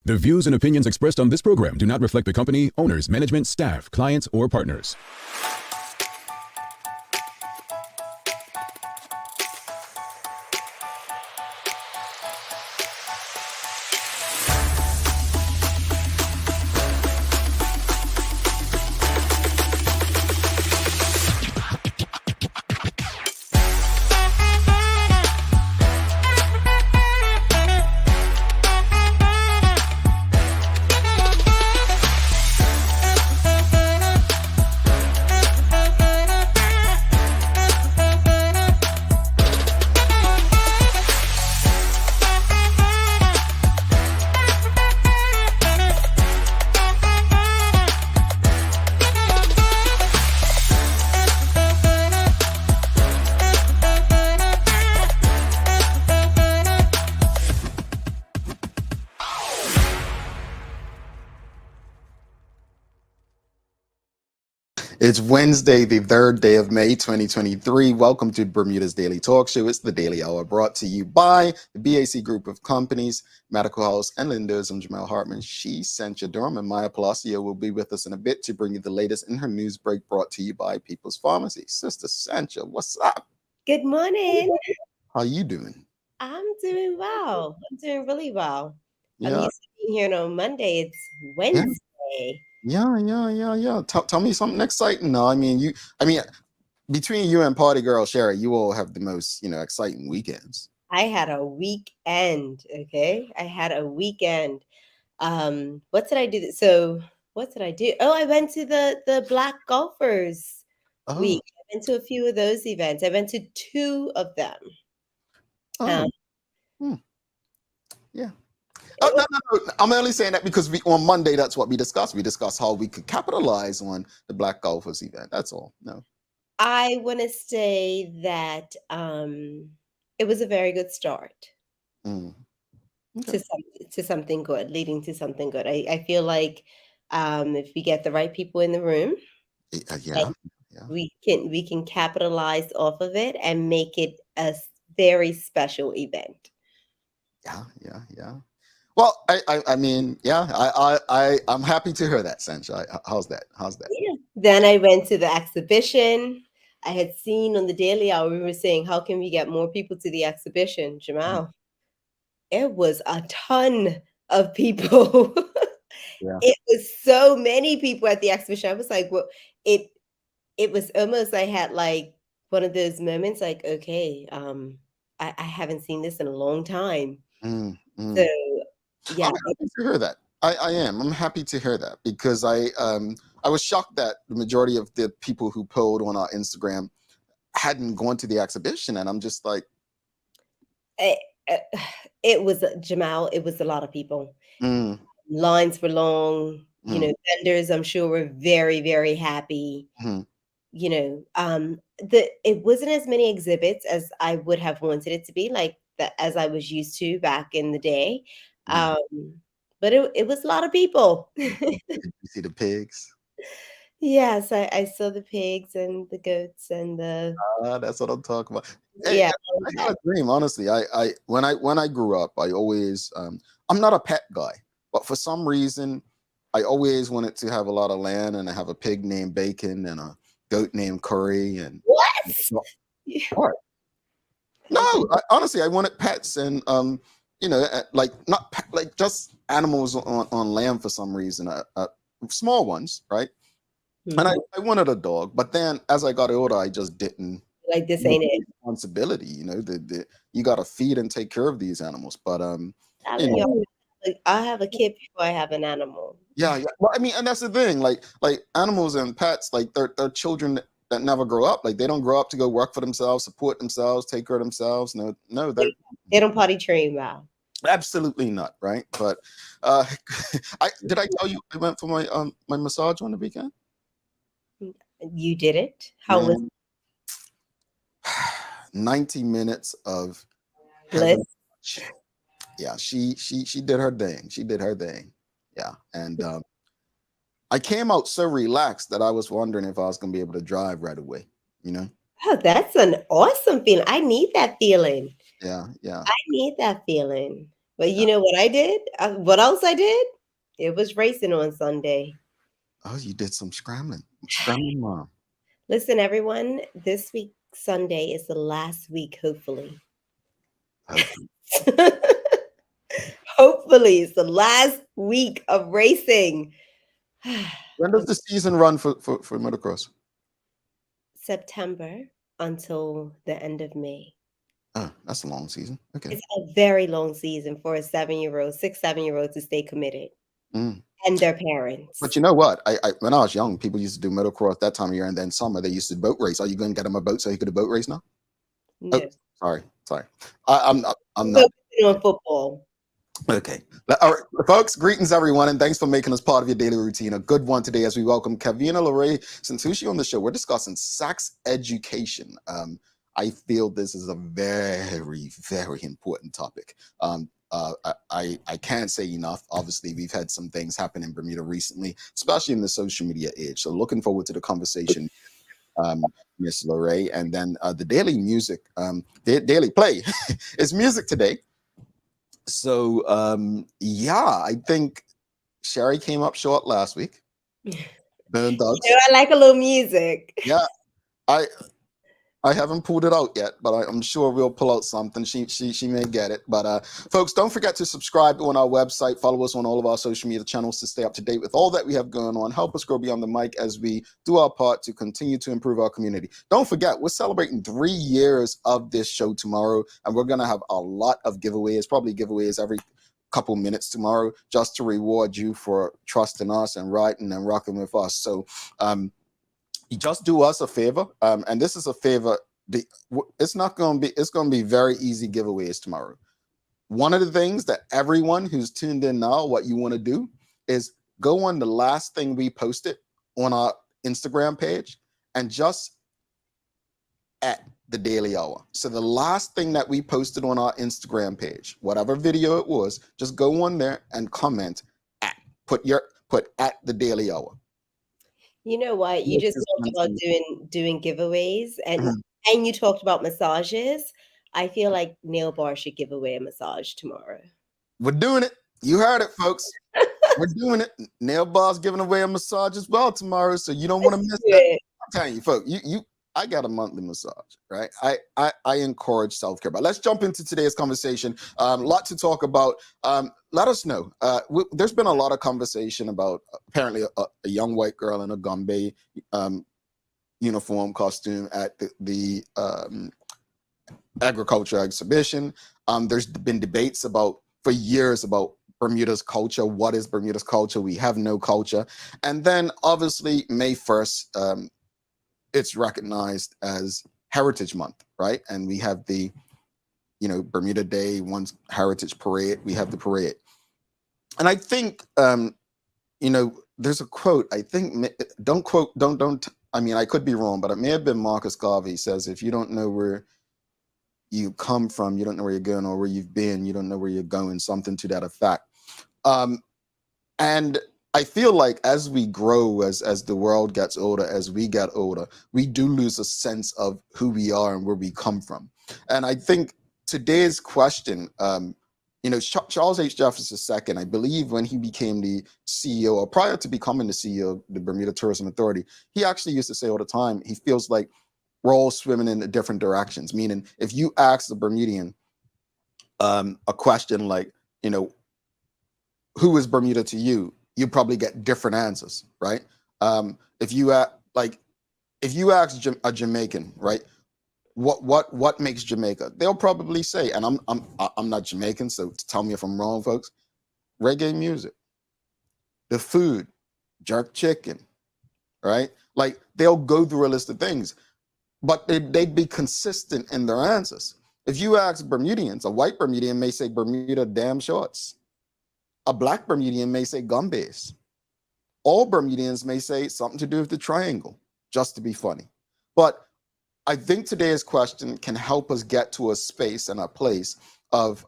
The views and opinions expressed on this program do not reflect the company, owners, management, staff, clients, or partners. It's Wednesday, the 3rd day of May, 2023. Welcome to Bermuda's Daily Talk Show. It's the Daily Hour brought to you by the BAC Group of Companies, Medical House, and Lindos. I'm Jamal Hartman. She sent you Durham, and Maya Palacio will be with us in a bit to bring you the latest in her news break brought to you by People's Pharmacy. Sister Sancha, what's up? Good morning. How you doing? I'm doing well. I'm doing really well. Yeah. I'm used to being here on Monday. It's Wednesday. Yeah. Tell me something exciting. No, between you and Party Girl Sherry, you all have the most, exciting weekends. I had a weekend. Okay. I had a weekend. What did I do? What did I do? Oh, I went to the Black Golfers week. I went to a few of those events. I went to 2 of them. Yeah. No. I'm only saying that because on Monday, that's what we discussed. We discussed how we could capitalize on the Black Golfers event. That's all. No. I want to say that it was a very good start Okay. to something good, leading to something good. I feel like if we get the right people in the room, we can capitalize off of it and make it a very special event. Yeah. Well, I'm happy to hear that, Sancha. How's that? Yeah. Then I went to the exhibition. I had seen on the Daily Hour, we were saying, how can we get more people to the exhibition, Jamal? It was a ton of people. Yeah. It was so many people at the exhibition. I was like, well, it was almost, I had like one of those moments like, okay, I haven't seen this in a long time. So yeah. I'm happy to hear that. I am. I'm happy to hear that because I was shocked that the majority of the people who polled on our Instagram hadn't gone to the exhibition, and I'm just like, it was Jamal. It was a lot of people. Lines were long. Vendors, I'm sure, were very, very happy. It wasn't as many exhibits as I would have wanted it to be, like that as I was used to back in the day. But it was a lot of people. Did you see the pigs? Yes, I saw the pigs and the goats and the. That's what I'm talking about. Hey, Yeah, I had a dream. Honestly, when I grew up, I always I'm not a pet guy, but for some reason, I always wanted to have a lot of land, and I have a pig named Bacon and a goat named Curry. And what? No, honestly, I wanted pets, and like just animals on land for some reason, small ones, right? And I wanted a dog, but then as I got older, I just didn't like this ain't it. Responsibility, you got to feed and take care of these animals. But I have a kid before I have an animal. Yeah. Well, and that's the thing. Like animals and pets, like they're children that never grow up. Like they don't grow up to go work for themselves, support themselves, take care of themselves. No, they don't potty train well. Absolutely not, right? But did I tell you I went for my massage on the weekend? You did it? How was it? 90 minutes of bliss. Yeah, she did her thing. She did her thing. Yeah, and I came out so relaxed that I was wondering if I was going to be able to drive right away. Oh, that's an awesome feeling. I need that feeling. Yeah. I need that feeling. But you know what I did? What else I did? It was racing on Sunday. Oh, you did some scrambling. Scrambling, mom. Listen, everyone, this week, Sunday, is the last week, hopefully. Hopefully. Hopefully, it's the last week of racing. When does the season run for motocross? September until the end of May. Oh, that's a long season. Okay. It's a very long season for a 7-year-old, 6, 7-year-old to stay committed Mm. and their But parents. you know what? I when I was young, people used to do motocross that time of year, and then summer they used to boat race. Are you going to get him a boat so he could do boat race now? Oh, No. sorry. I'm not. Focusing on football. Okay. All right, folks, greetings everyone, and thanks for making us part of your daily routine. A good one today as we welcome Kevina Santucci on the show. We're discussing sex education. I feel this is a very, very important topic. I can't say enough. Obviously, we've had some things happen in Bermuda recently, especially in the social media age. So looking forward to the conversation, Miss Lorray. And then the daily music, daily play is music today. So yeah, I think Sherry came up short last week. Burn dogs. I like a little music. Yeah, I haven't pulled it out yet, but I'm sure we'll pull out something. She may get it. But folks, don't forget to subscribe on our website. Follow us on all of our social media channels to stay up to date with all that we have going on. Help us grow beyond the mic as we do our part to continue to improve our community. Don't forget, we're celebrating 3 years of this show tomorrow, and we're gonna have a lot of giveaways, probably giveaways every couple minutes tomorrow, just to reward you for trusting us and writing and rocking with us. So you just do us a favor, and this is a favor. It's going to be very easy giveaways tomorrow. One of the things that everyone who's tuned in now, what you want to do is go on the last thing we posted on our Instagram page and just at the Daily Hour. So the last thing that we posted on our Instagram page, whatever video it was, just go on there and comment at put at the Daily Hour. You know what? You just talked about doing giveaways, and you talked about massages. I feel like Nail Bar should give away a massage tomorrow. We're doing it. You heard it, folks. We're doing it. Nail Bar's giving away a massage as well tomorrow, so you don't want to miss that. I'm telling you, folks, I got a monthly massage, right? I encourage self-care. But let's jump into today's conversation. Lot to talk about. Let us know. There's been a lot of conversation about apparently a young white girl in a Gombe uniform costume at the agriculture exhibition. There's been debates for years about Bermuda's culture. What is Bermuda's culture? We have no culture. And then obviously May 1st, it's recognized as Heritage Month, right? And we have the, Bermuda Day, one's Heritage Parade. We have the parade. And I think, there's a quote, I think, I could be wrong, but it may have been Marcus Garvey says, if you don't know where you come from, you don't know where you're going, or where you've been, you don't know where you're going, something to that effect. And I feel like as we grow, as the world gets older, as we get older, we do lose a sense of who we are and where we come from. And I think today's question, Charles H. Jefferson II, I believe when he became the CEO, or prior to becoming the CEO of the Bermuda Tourism Authority, he actually used to say all the time, he feels like we're all swimming in different directions. Meaning, if you ask the Bermudian a question like, who is Bermuda to you? You probably get different answers, right? If you ask a Jamaican, right, what makes Jamaica? They'll probably say, and I'm not Jamaican, so tell me if I'm wrong, folks. Reggae music, the food, jerk chicken, right? Like they'll go through a list of things, but they'd be consistent in their answers. If you ask Bermudians, a white Bermudian may say Bermuda damn shorts. A black Bermudian may say gumbays. All Bermudians may say something to do with the triangle, just to be funny. But I think today's question can help us get to a space and a place of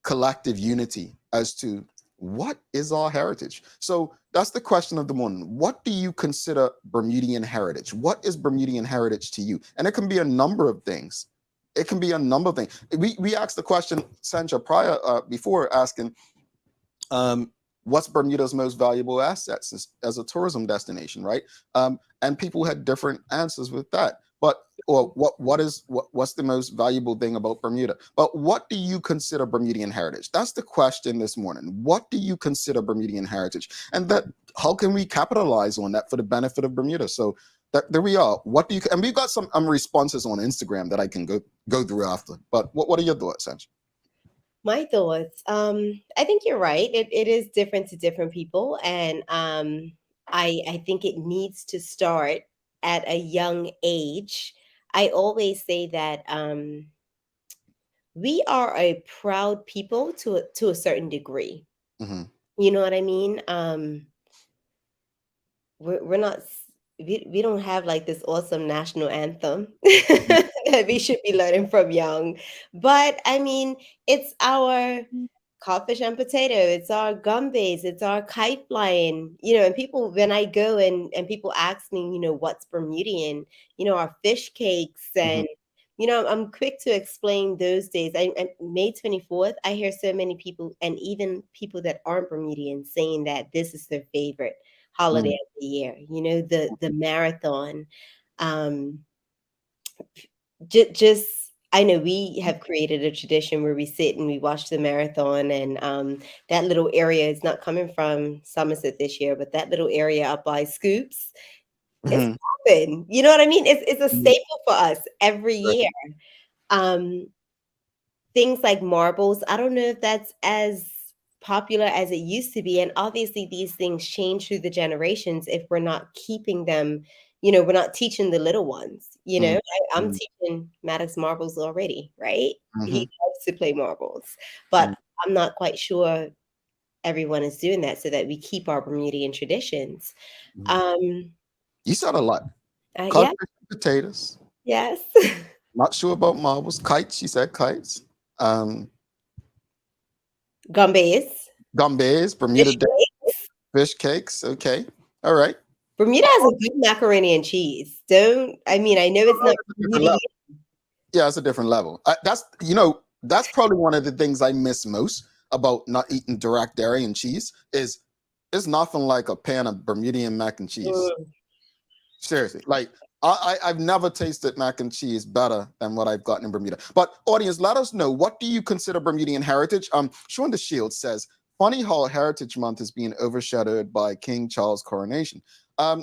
collective unity as to what is our heritage. So that's the question of the morning. What do you consider Bermudian heritage? What is Bermudian heritage to you? And it can be a number of things. It can be a number of things. We asked the question, Sancha, prior before asking, what's Bermuda's most valuable assets as a tourism destination, right? And people had different answers with that. But or what's the most valuable thing about Bermuda? But what do you consider Bermudian heritage? That's the question this morning. What do you consider Bermudian heritage? And that how can we capitalize on that for the benefit of Bermuda? So there we are. What do you? And we've got some responses on Instagram that I can go through after. But what are your thoughts, Sancha? My thoughts. I think you're right. It is different to different people, and I think it needs to start at a young age. I always say that we are a proud people to a certain degree. Mm-hmm. You know what I mean? We're not we don't have like this awesome national anthem that we should be learning from young. But I mean, it's our codfish and potato, it's our gumbays, it's our kite flying, and people, when I go and people ask me, what's Bermudian, our fish cakes, Mm-hmm. and I'm quick to explain those days. May 24th, I hear so many people, and even people that aren't Bermudian, saying that this is their favorite holiday Mm-hmm. of the year. The marathon. Um, just I know we have created a tradition where we sit and we watch the marathon, and that little area is not coming from Somerset this year, but that little area up by Scoops is Mm-hmm. popping. You know what I mean? It's a Mm-hmm. staple for us every year. Um, Things like marbles, I don't know if that's as popular as it used to be. And obviously, these things change through the generations if we're not keeping them, we're not teaching the little ones. I'm Mm-hmm. teaching Maddox marbles already, right? Mm-hmm. He loves to play marbles, but I'm not quite sure everyone is doing that so that we keep our Bermudian traditions. Mm-hmm. Um, You said a lot. yeah, Codfish and potatoes. yes. Not sure about marbles. Kites. She said kites. Um, Gumbays, Gumbays, Bermuda fish Day, cakes. fish cakes. Okay. All right. Bermuda has a good macaroni and cheese. I mean, I know it's not It's a different Bermudian. level. Yeah, it's a different level. That's probably one of the things I miss most about not eating direct dairy and cheese is it's nothing like a pan of Bermudian mac and cheese. Mm. Seriously, like I've never tasted mac and cheese better than what I've gotten in Bermuda. But audience, let us know, what do you consider Bermudian heritage? Sean the Shield says, funny how Heritage Month is being overshadowed by King Charles' coronation. Um,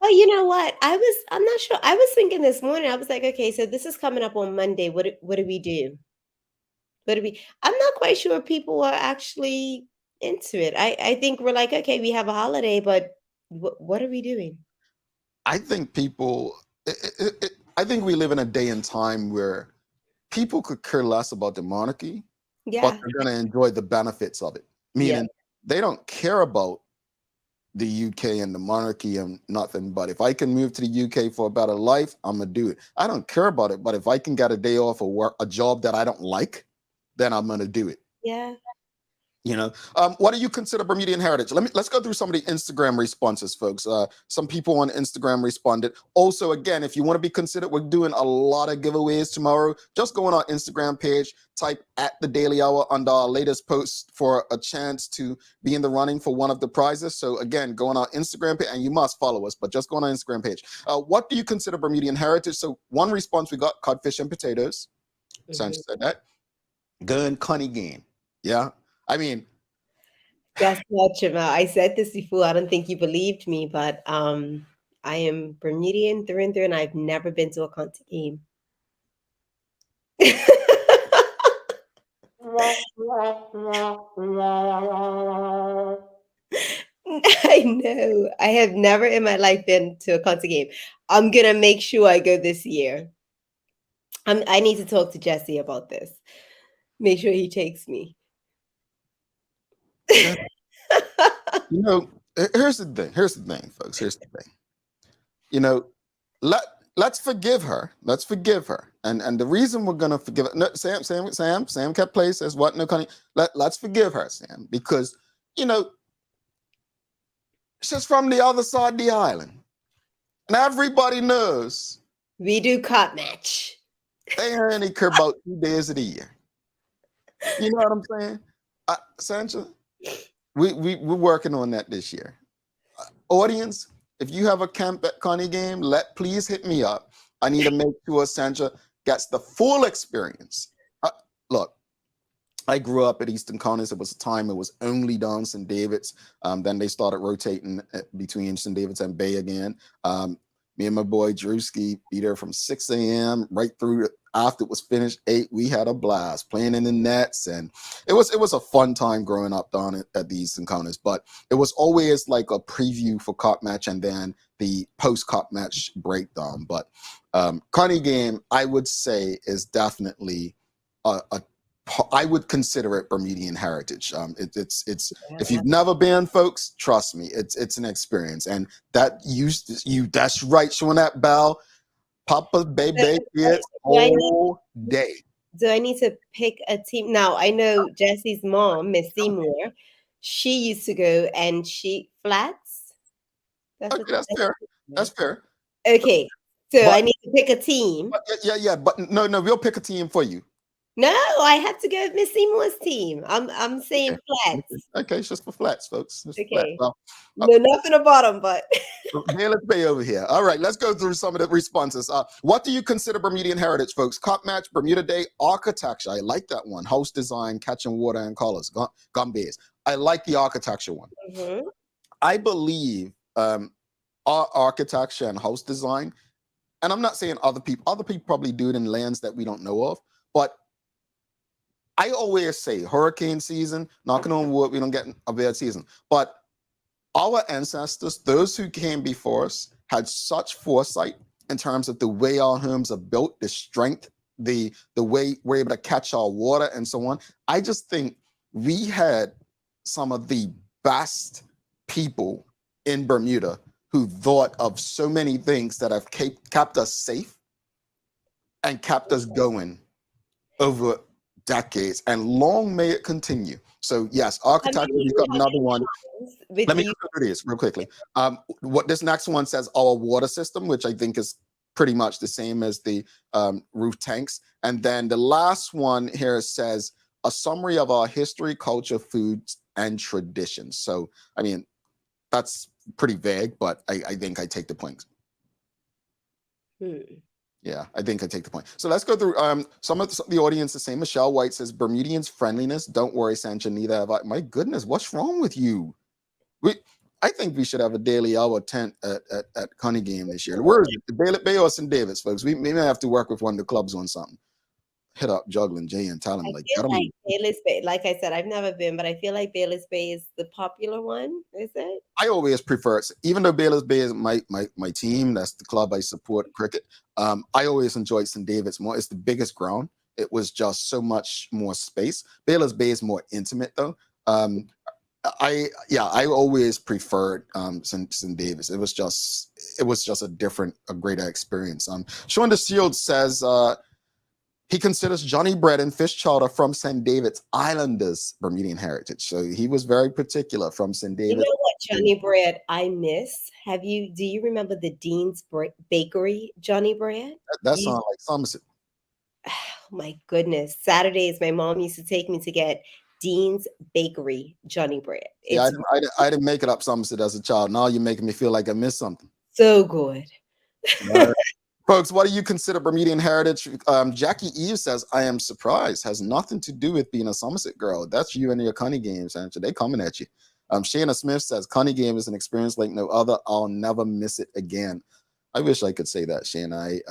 Oh, you know what? I'm not sure. I was thinking this morning, I was like, okay, so this is coming up on Monday. What do we do? I'm not quite sure people are actually into it. I think we're like, okay, we have a holiday, but what are we doing? I think I think we live in a day and time where people could care less about the monarchy, but Yeah. they're going to enjoy the benefits of it. Yeah. Meaning they don't care about the UK and the monarchy and nothing. But if I can move to the UK for a better life, I'm gonna do it. I don't care about it, but if I can get a day off or work a job that I don't like, then I'm gonna do it. Yeah. What do you consider Bermudian heritage? Let's go through some of the Instagram responses, folks. Some people on Instagram responded. Also, again, if you want to be considered, we're doing a lot of giveaways tomorrow. Just go on our Instagram page, type at the Daily Hour under our latest post for a chance to be in the running for one of the prizes. So again, go on our Instagram page, and you must follow us, but just go on our Instagram page. What do you consider Bermudian heritage? So one response we got: codfish and potatoes. Sanchez said that. Gun cunny game. Yeah. I mean, Guess what, Jamal? I said this before. I don't think you believed me, but I am Bermudian through and through, and I've never been to a concert game. I know. I have never in my life been to a concert game. I'm gonna make sure I go this year. I need to talk to Jesse about this. Make sure he takes me. you know, here's the thing. Here's the thing, folks. Here's the thing. You know, let let's forgive her. Let's forgive her. And the reason we're gonna forgive her, no, Sam kept place says what? No, Connie. Let's forgive her, Sam, because you know she's from the other side of the island, and everybody knows We do cop match. They only occur about 2 days of the year. You know what I'm saying? Sancha, we're working on that this year. Audience, if you have a Camp at Connie game, please hit me up. I need to make sure Sancha gets the full experience. Look, I grew up at Eastern Connis. It was a time it was only down St. David's. Then they started rotating between St. David's and Bay again. Me and my boy Drewski be there from 6 a.m. right through after it was finished 8. We had a blast playing in the nets, and it was a fun time growing up down at the Eastern Connis. But it was always like a preview for Cup match and then the post Cup match breakdown. But Connie game, I would say, is definitely I would consider it Bermudian heritage. It's if you've never been, folks, trust me, it's an experience. And that that's right, showing that bell, Papa baby, it's all day. Do I need to pick a team? Now, I know Jesse's mom, Miss Seymour, she used to go and flats. Okay, that's fair. That's fair. Okay, so I need to pick a team. Yeah. But no, we'll pick a team for you. No, I have to go with Miss Seymour's team. I'm saying flats. Okay, it's just for flats, folks. Okay. Flats. Well, no, nothing at bottom, but let's pay over here. All right, let's go through some of the responses. What do you consider Bermudian heritage, folks? Cup match, Bermuda Day, architecture. I like that one. House design, catching water and colors, gun bays. I like the architecture one. Mm-hmm. I believe our architecture and house design, and I'm not saying other people probably do it in lands that we don't know of, but I always say hurricane season, knocking on wood, we don't get a bad season. But our ancestors, those who came before us, had such foresight in terms of the way our homes are built, the strength, the way we're able to catch our water and so on. I just think we had some of the best people in Bermuda who thought of so many things that have kept us safe and kept us going over decades, and long may it continue. So yes, architecture, we've got another one. Let me go through this real quickly. What this next one says, our water system, which I think is pretty much the same as the roof tanks. And then the last one here says a summary of our history, culture, foods, and traditions. So, I mean, that's pretty vague, but I think I take the point. Yeah, I think I take the point. So let's go through some of the audience. The same. Michelle White says, Bermudians friendliness. Don't worry, Sancha, neither have I. My goodness, what's wrong with you? I think we should have a daily hour tent at Connie game this year. Where is it? The Bay or St. David's, folks? We may have to work with one of the clubs on something. Hit up Juggling Jay and tell him like Bayless Bay. Like I said, I've never been, but I feel like Bayless Bay is the popular one. Is it? I always prefer it, even though Bayless Bay is my team. That's the club I support, cricket. I always enjoyed St. David's more. It's the biggest ground. It was just so much more space. Bayless Bay is more intimate though. I always preferred St. David's. It was just a greater experience. Sean DeShield says he considers Johnny bread and fish chowder from St. David's Islanders Bermudian heritage. So he was very particular from St. David's. You know what Johnny bread I miss? Do you remember the Dean's Bakery Johnny bread? That sounds like Somerset. Oh my goodness. Saturdays, my mom used to take me to get Dean's Bakery Johnny bread. Yeah, I didn't make it up Somerset as a child. Now you're making me feel like I missed something. So good. Folks, what do you consider Bermudian heritage? Jackie Eve says, I am surprised. Has nothing to do with being a Somerset girl. That's you and your Connie games, Sancha. They coming at you. Shayna Smith says, Connie game is an experience like no other. I'll never miss it again. I wish I could say that, Shayna.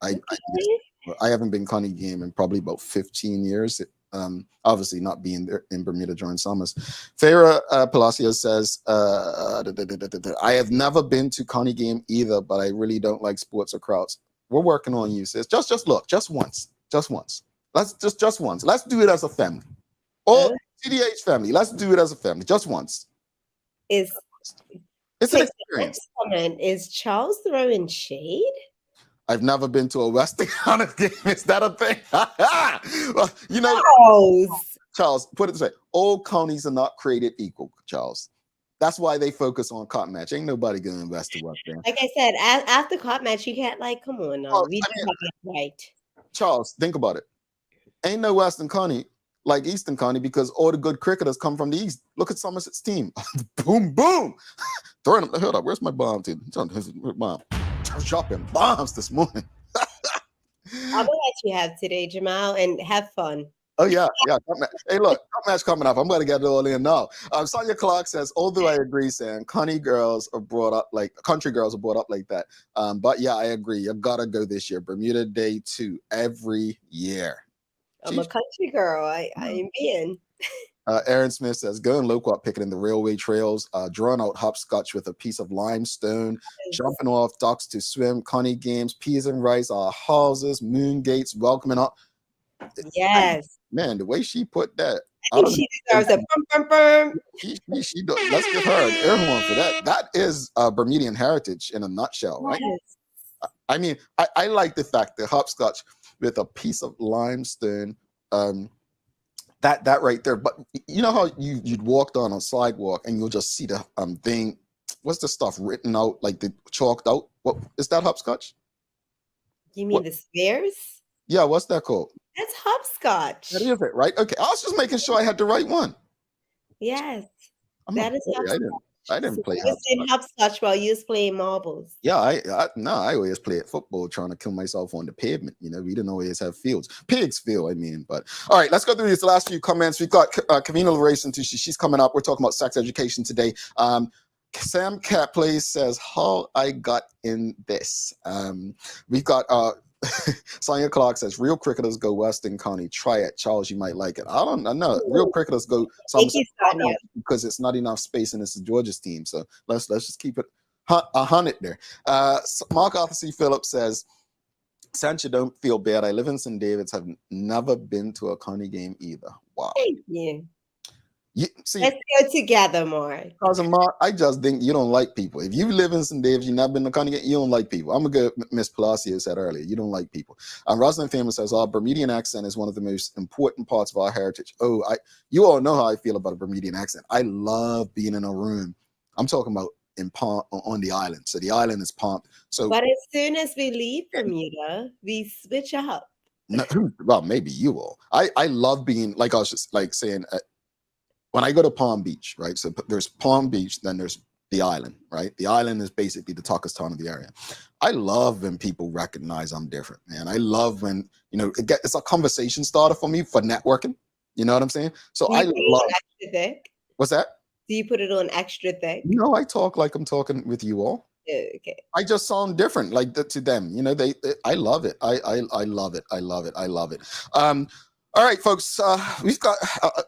I haven't been Connie game in probably about 15 years. Obviously not being there in Bermuda during summers. Farah Palacio says, I have never been to Connie game either, but I really don't like sports or crowds. We're working on you, sis. Just look, just once. Let's just once. Let's do it as a family. All CDH family. Let's do it as a family. Just once. It's an experience. Is Charles throwing shade? I've never been to a Western Conference game. Is that a thing? Well, you know, Charles, put it this way. All counties are not created equal, Charles. That's why they focus on cotton match. Ain't nobody gonna invest to West End. Like I said, after cotton match, you can't come on now. Well, We do have that right. Charles, think about it. Ain't no Western County like Eastern County because all the good cricketers come from the East. Look at Somerset's team. Boom, boom. Throwing them. Hold up. Where's my bomb team? Bomb. Dropping bombs this morning. I'm gonna let you have today, Jamal, and have fun. Oh yeah. Hey, look, top match coming up. I'm gonna get it all in now. Sonia Clark says, although I agree, saying country girls are brought up like that. But yeah, I agree. You gotta go this year. Bermuda Day 2 every year. I'm a country girl. I am being. Aaron Smith says, going local up picking in the railway trails, drawn out hopscotch with a piece of limestone, jumping off docks to swim, conny games, peas and rice, our houses, moon gates, welcoming up. Yes. Man, the way she put that. I think she deserves a bum. She does. Let's give her an air horn for that. That is Bermudian heritage in a nutshell, right? Yes. I mean, I like the fact that hopscotch with a piece of limestone, that right there. But you know how you'd walked on a sidewalk and you'll just see the thing. What's the stuff written out, like the chalked out? What is that, hopscotch? You mean the squares? Yeah, what's that called? That's hopscotch. That is it, right? Okay, I was just making sure I had the right one. Yes, that is hopscotch. I didn't play hopscotch while you was playing marbles. Yeah, I always play at football trying to kill myself on the pavement. You know, we didn't always have fields. Pigs field, I mean. But all right, let's go through these last few comments. We've got Kevina Santucci. She's coming up. We're talking about sex education today. Sam Catley says, how I got in this. We've got Sonia Clark says, real cricketers go Western County. Try it. Charles, you might like it. I know. Real cricketers go Somerset because it's not enough space and it's the Georgia's team. So let's just keep it 100 there. Mark Arthur C. Phillips says, Sancho, don't feel bad. I live in St. David's. Have never been to a county game either. Wow. Thank you. See, let's go together more. Cousin Mark, I just think you don't like people. If you live in St. David's, you've not been to county game, you don't like people. I'm gonna go. Miss Palacio said earlier, you don't like people. Rosalind Famous says, our Bermudian accent is one of the most important parts of our heritage. Oh, you all know how I feel about a Bermudian accent. I love being in a room. I'm talking about on the island. So the island is pumped. So, but as soon as we leave Bermuda, we switch up. No, well, maybe you will. I love being, like I was just like saying, when I go to Palm Beach, right? So there's Palm Beach, then there's the island, right? The island is basically the talkest town of the area. I love when people recognize I'm different, man. I love when, it's a conversation starter for me for networking. You know what I'm saying? So I love. Extra thick? What's that? Do you put it on extra thick? No, I talk like I'm talking with you all. Okay. I just sound different, like to them. I love it. I love it. I love it. I love it. All right, folks.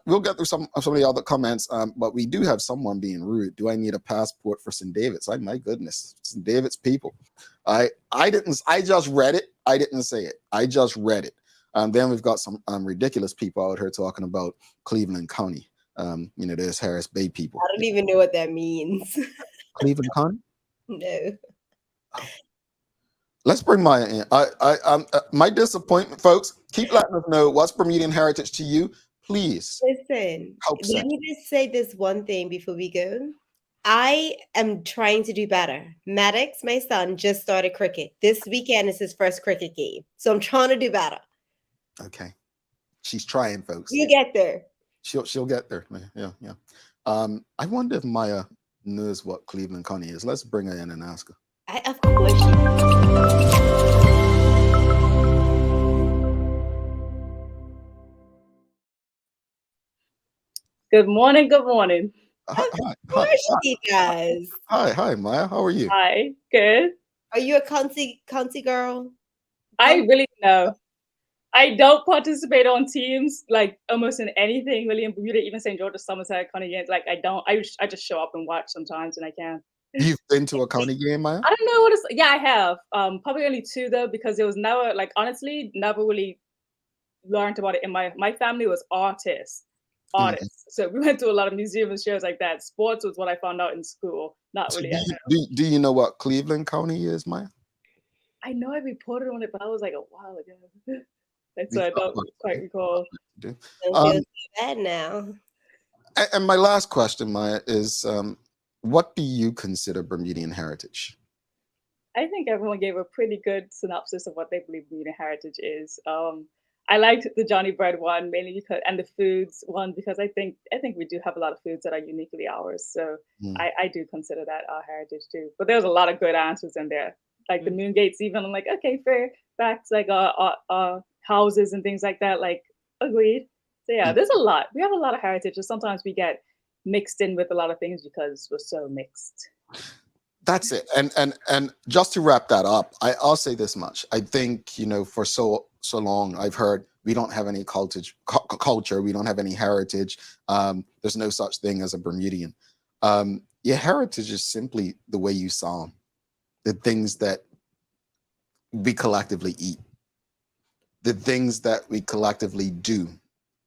We'll get through some of the other comments, but we do have someone being rude. Do I need a passport for St. David's? My goodness, St. David's people. I just read it. I didn't say it. I just read it. Then we've got some ridiculous people out here talking about Cleveland County. There's Harris Bay people. I don't even know what that means. Cleveland County? No. Let's bring Maya in. My disappointment, folks. Keep letting us know what's Bermudian heritage to you, please. Listen, let me just say this one thing before we go. I am trying to do better. Maddox, my son, just started cricket. This weekend is his first cricket game, so I'm trying to do better. Okay, she's trying, folks. You get there. She'll get there. Yeah. I wonder if Maya knows what Cleveland County is. Let's bring her in and ask her. Of course she does. Good morning. Good morning. Of course she does. Hi, Maya. How are you? Hi. Good. Are you a county girl? I really know. I don't participate on teams like almost in anything really in Bermuda, even St. George's, Somerset, county games. Like I don't. I just show up and watch sometimes when I can. You've been to a county game, Maya? I don't know what it's. Yeah, I have. Probably only 2 though, because it was never honestly never really learned about it. In my family was artists. Mm-hmm. So we went to a lot of museums and shows like that. Sports was what I found out in school. Not really. Do you know what Cleveland County is, Maya? I know I reported on it, but I was like a while ago. That's why I don't quite recall. Don't feel too bad now. And my last question, Maya, is what do you consider Bermudian heritage? I think everyone gave a pretty good synopsis of what they believe Bermudian heritage is. I liked the Johnny Bread one mainly because, and the foods one because I think we do have a lot of foods that are uniquely ours. So Mm. I do consider that our heritage too. But there's a lot of good answers in there, like the moon gates. Even I'm like, okay, fair facts, like houses and things like that. Like agreed. So yeah, Mm. there's a lot. We have a lot of heritage, and sometimes we get mixed in with a lot of things because we're so mixed. That's it. And just to wrap that up, I'll say this much. I think, for so long I've heard we don't have any culture, we don't have any heritage. There's no such thing as a Bermudian. Your heritage is simply the way you sound, the things that we collectively eat, the things that we collectively do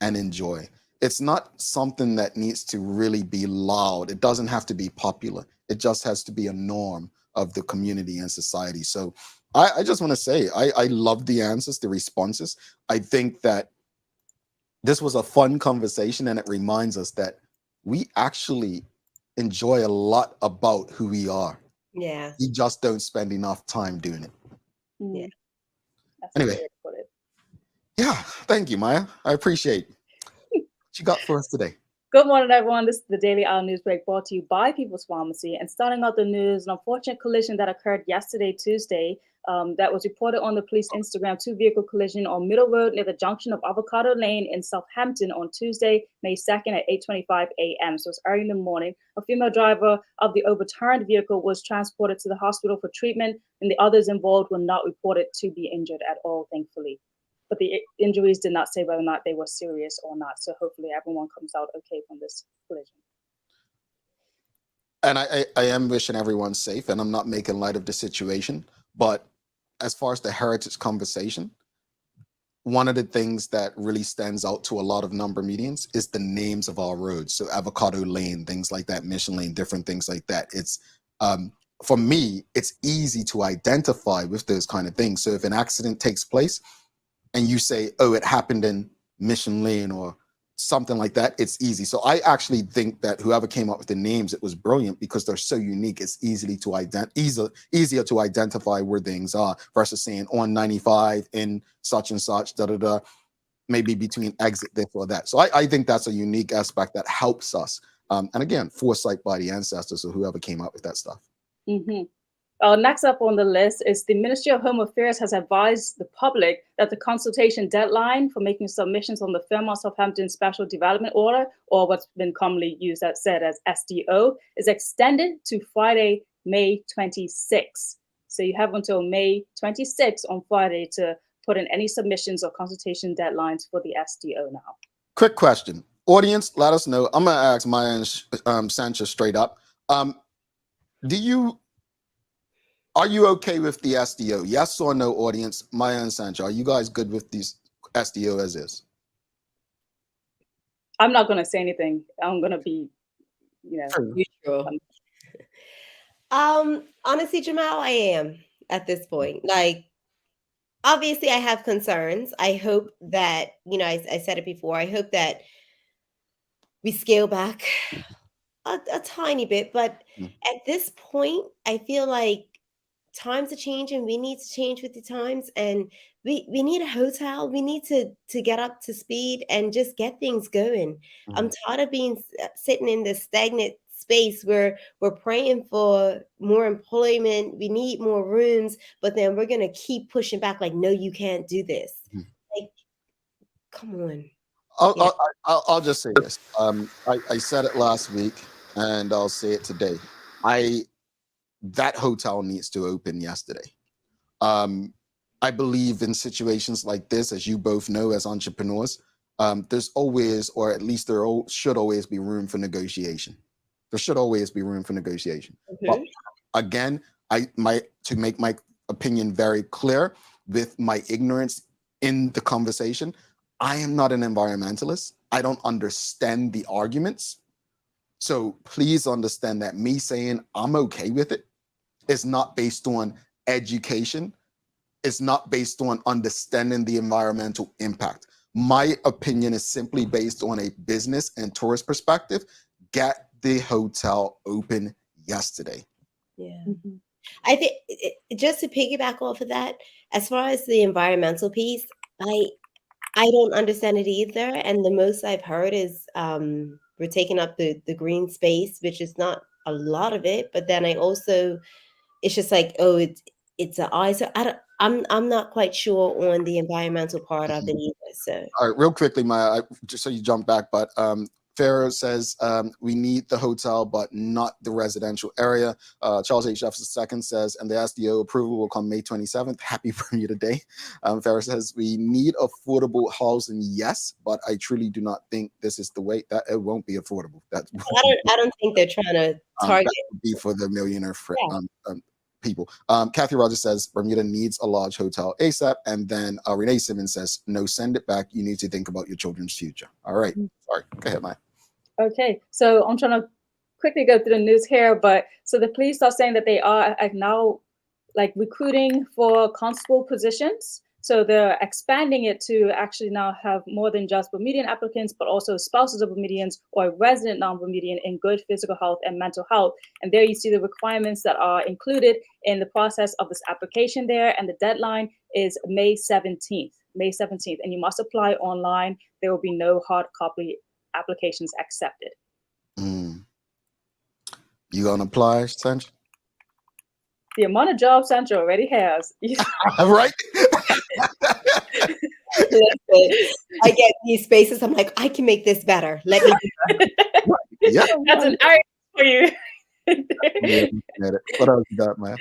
and enjoy. It's not something that needs to really be loud. It doesn't have to be popular. It just has to be a norm of the community and society. So I just want to say, I love the answers, the responses. I think that this was a fun conversation, and it reminds us that we actually enjoy a lot about who we are. Yeah. We just don't spend enough time doing it. Yeah. That's a Anyway. good way to put it. Yeah, thank you, Maya. I appreciate what you got for us today. Good morning, everyone. This is the Daily Hour News Break brought to you by People's Pharmacy. And starting out the news, an unfortunate collision that occurred yesterday, Tuesday, that was reported on the police Instagram, two-vehicle collision on Middle Road near the junction of Avocado Lane in Southampton on Tuesday, May 2nd at 8:25 a.m. So it's early in the morning. A female driver of the overturned vehicle was transported to the hospital for treatment, and the others involved were not reported to be injured at all, thankfully. But the injuries did not say whether or not they were serious or not. So hopefully everyone comes out okay from this collision. And I am wishing everyone safe, and I'm not making light of the situation. But as far as the heritage conversation, one of the things that really stands out to a lot of non-Bermudians is the names of our roads. So Avocado Lane, things like that, Mission Lane, different things like that. It's for me, it's easy to identify with those kind of things. So if an accident takes place, and you say, oh, it happened in Mission Lane or something like that, it's easy. So I actually think that whoever came up with the names, it was brilliant because they're so unique. It's easier to identify where things are versus saying on 95 in such and such, maybe between exit this or that. So I think that's a unique aspect that helps us. And again, foresight by the ancestors or whoever came up with that stuff. Mm-hmm. Next up on the list is the Ministry of Home Affairs has advised the public that the consultation deadline for making submissions on the Fairmont Southampton Special Development Order, or what's been commonly used as SDO, is extended to Friday, May 26. So you have until May 26 on Friday to put in any submissions or consultation deadlines for the SDO now. Quick question. Audience, let us know. I'm going to ask Maya and Sanchez straight up. Are you okay with the SDO? Yes or no, audience? Maya and Sancho, are you guys good with these SDO as is? I'm not going to say anything. I'm going to be, neutral. Honestly, Jamal, I am at this point. Like, obviously, I have concerns. I hope that, I said it before, I hope that we scale back a tiny bit. But at this point, I feel like times are changing. We need to change with the times, and we need a hotel. We need to get up to speed and just get things going. I'm tired of being sitting in this stagnant space where we're praying for more employment. We need more rooms, but then we're gonna keep pushing back. Like, no, you can't do this. Like, come on. I'll just say this. I said it last week, and I'll say it today. That hotel needs to open yesterday. I believe in situations like this, as you both know, as entrepreneurs, there's always, or at least should always be room for negotiation. There should always be room for negotiation. But again, to make my opinion very clear with my ignorance in the conversation, I am not an environmentalist. I don't understand the arguments. So please understand that me saying I'm okay with it is not based on education. It's not based on understanding the environmental impact. My opinion is simply based on a business and tourist perspective. Get the hotel open yesterday. Yeah. I think just to piggyback off of that, as far as the environmental piece, I don't understand it either. And the most I've heard is we're taking up the green space, which is not a lot of it. But then I also, it's just like, oh, it's an eye. So I'm not quite sure on the environmental part of it either. So all right, real quickly, Maya, just so you jump back, but Farah says we need the hotel, but not the residential area. Charles H. Jefferson II says, and the SDO approval will come May 27th. Happy Bermuda Day. Farah says we need affordable housing, yes, but I truly do not think this is the way that it won't be affordable. That's I don't think they're trying to target. that would be for the millionaire people. Kathy Rogers says Bermuda needs a large hotel ASAP. And then Renee Simmons says, no, send it back. You need to think about your children's future. All right. Sorry. Go ahead, Maya. Okay. So I'm trying to quickly go through the news here. But so the police are saying that they are now like recruiting for constable positions. So they're expanding it to actually now have more than just Bermudian applicants, but also spouses of Bermudians or resident non-Bermudian in good physical health and mental health. And there you see the requirements that are included in the process of this application there. And the deadline is May 17th, May 17th. And you must apply online. There will be no hard copy applications accepted. You gonna apply, Sanj? The amount of jobs Sancho already has. Right? Listen, I get these spaces. I'm like, I can make this better. Let me do that. Yeah. That's an area for you. What else you got, man?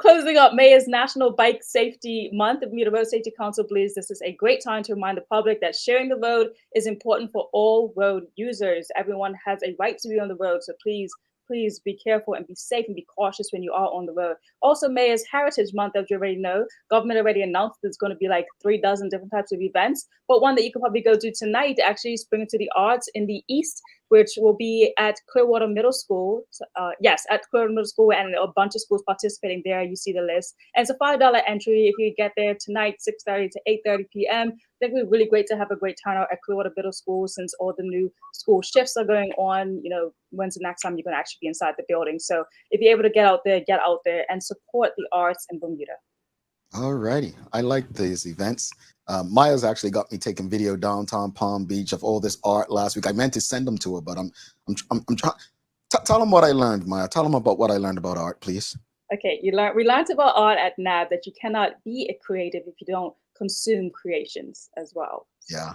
Closing up, May is National Bike Safety Month. The Bermuda Road Safety Council believes this is a great time to remind the public that sharing the road is important for all road users. Everyone has a right to be on the road, so please be careful and be safe and be cautious when you are on the road. Also, May is Heritage Month, as you already know. Government already announced there's going to be like 3 dozen different types of events, but one that you could probably go to tonight actually is Spring into the Arts in the East, which will be at Clearwater Middle School. Yes, at Clearwater Middle School, and a bunch of schools participating there. You see the list. And it's a $5 entry if you get there tonight, 6:30 to 8:30 p.m. I think we're really great to have a great turnout at Clearwater Middle School since all the new school shifts are going on. You know, when's the next time you're going to actually be inside the building? So if you're able to get out there and support the arts in Bermuda. All righty. I like these events. Maya's actually got me taking video downtown Palm Beach of all this art last week. I meant to send them to her, but I'm trying. Tell them what I learned, Maya. Tell them about what I learned about art, please. Okay, we learned about art at NAB that you cannot be a creative if you don't consume creations as well. Yeah.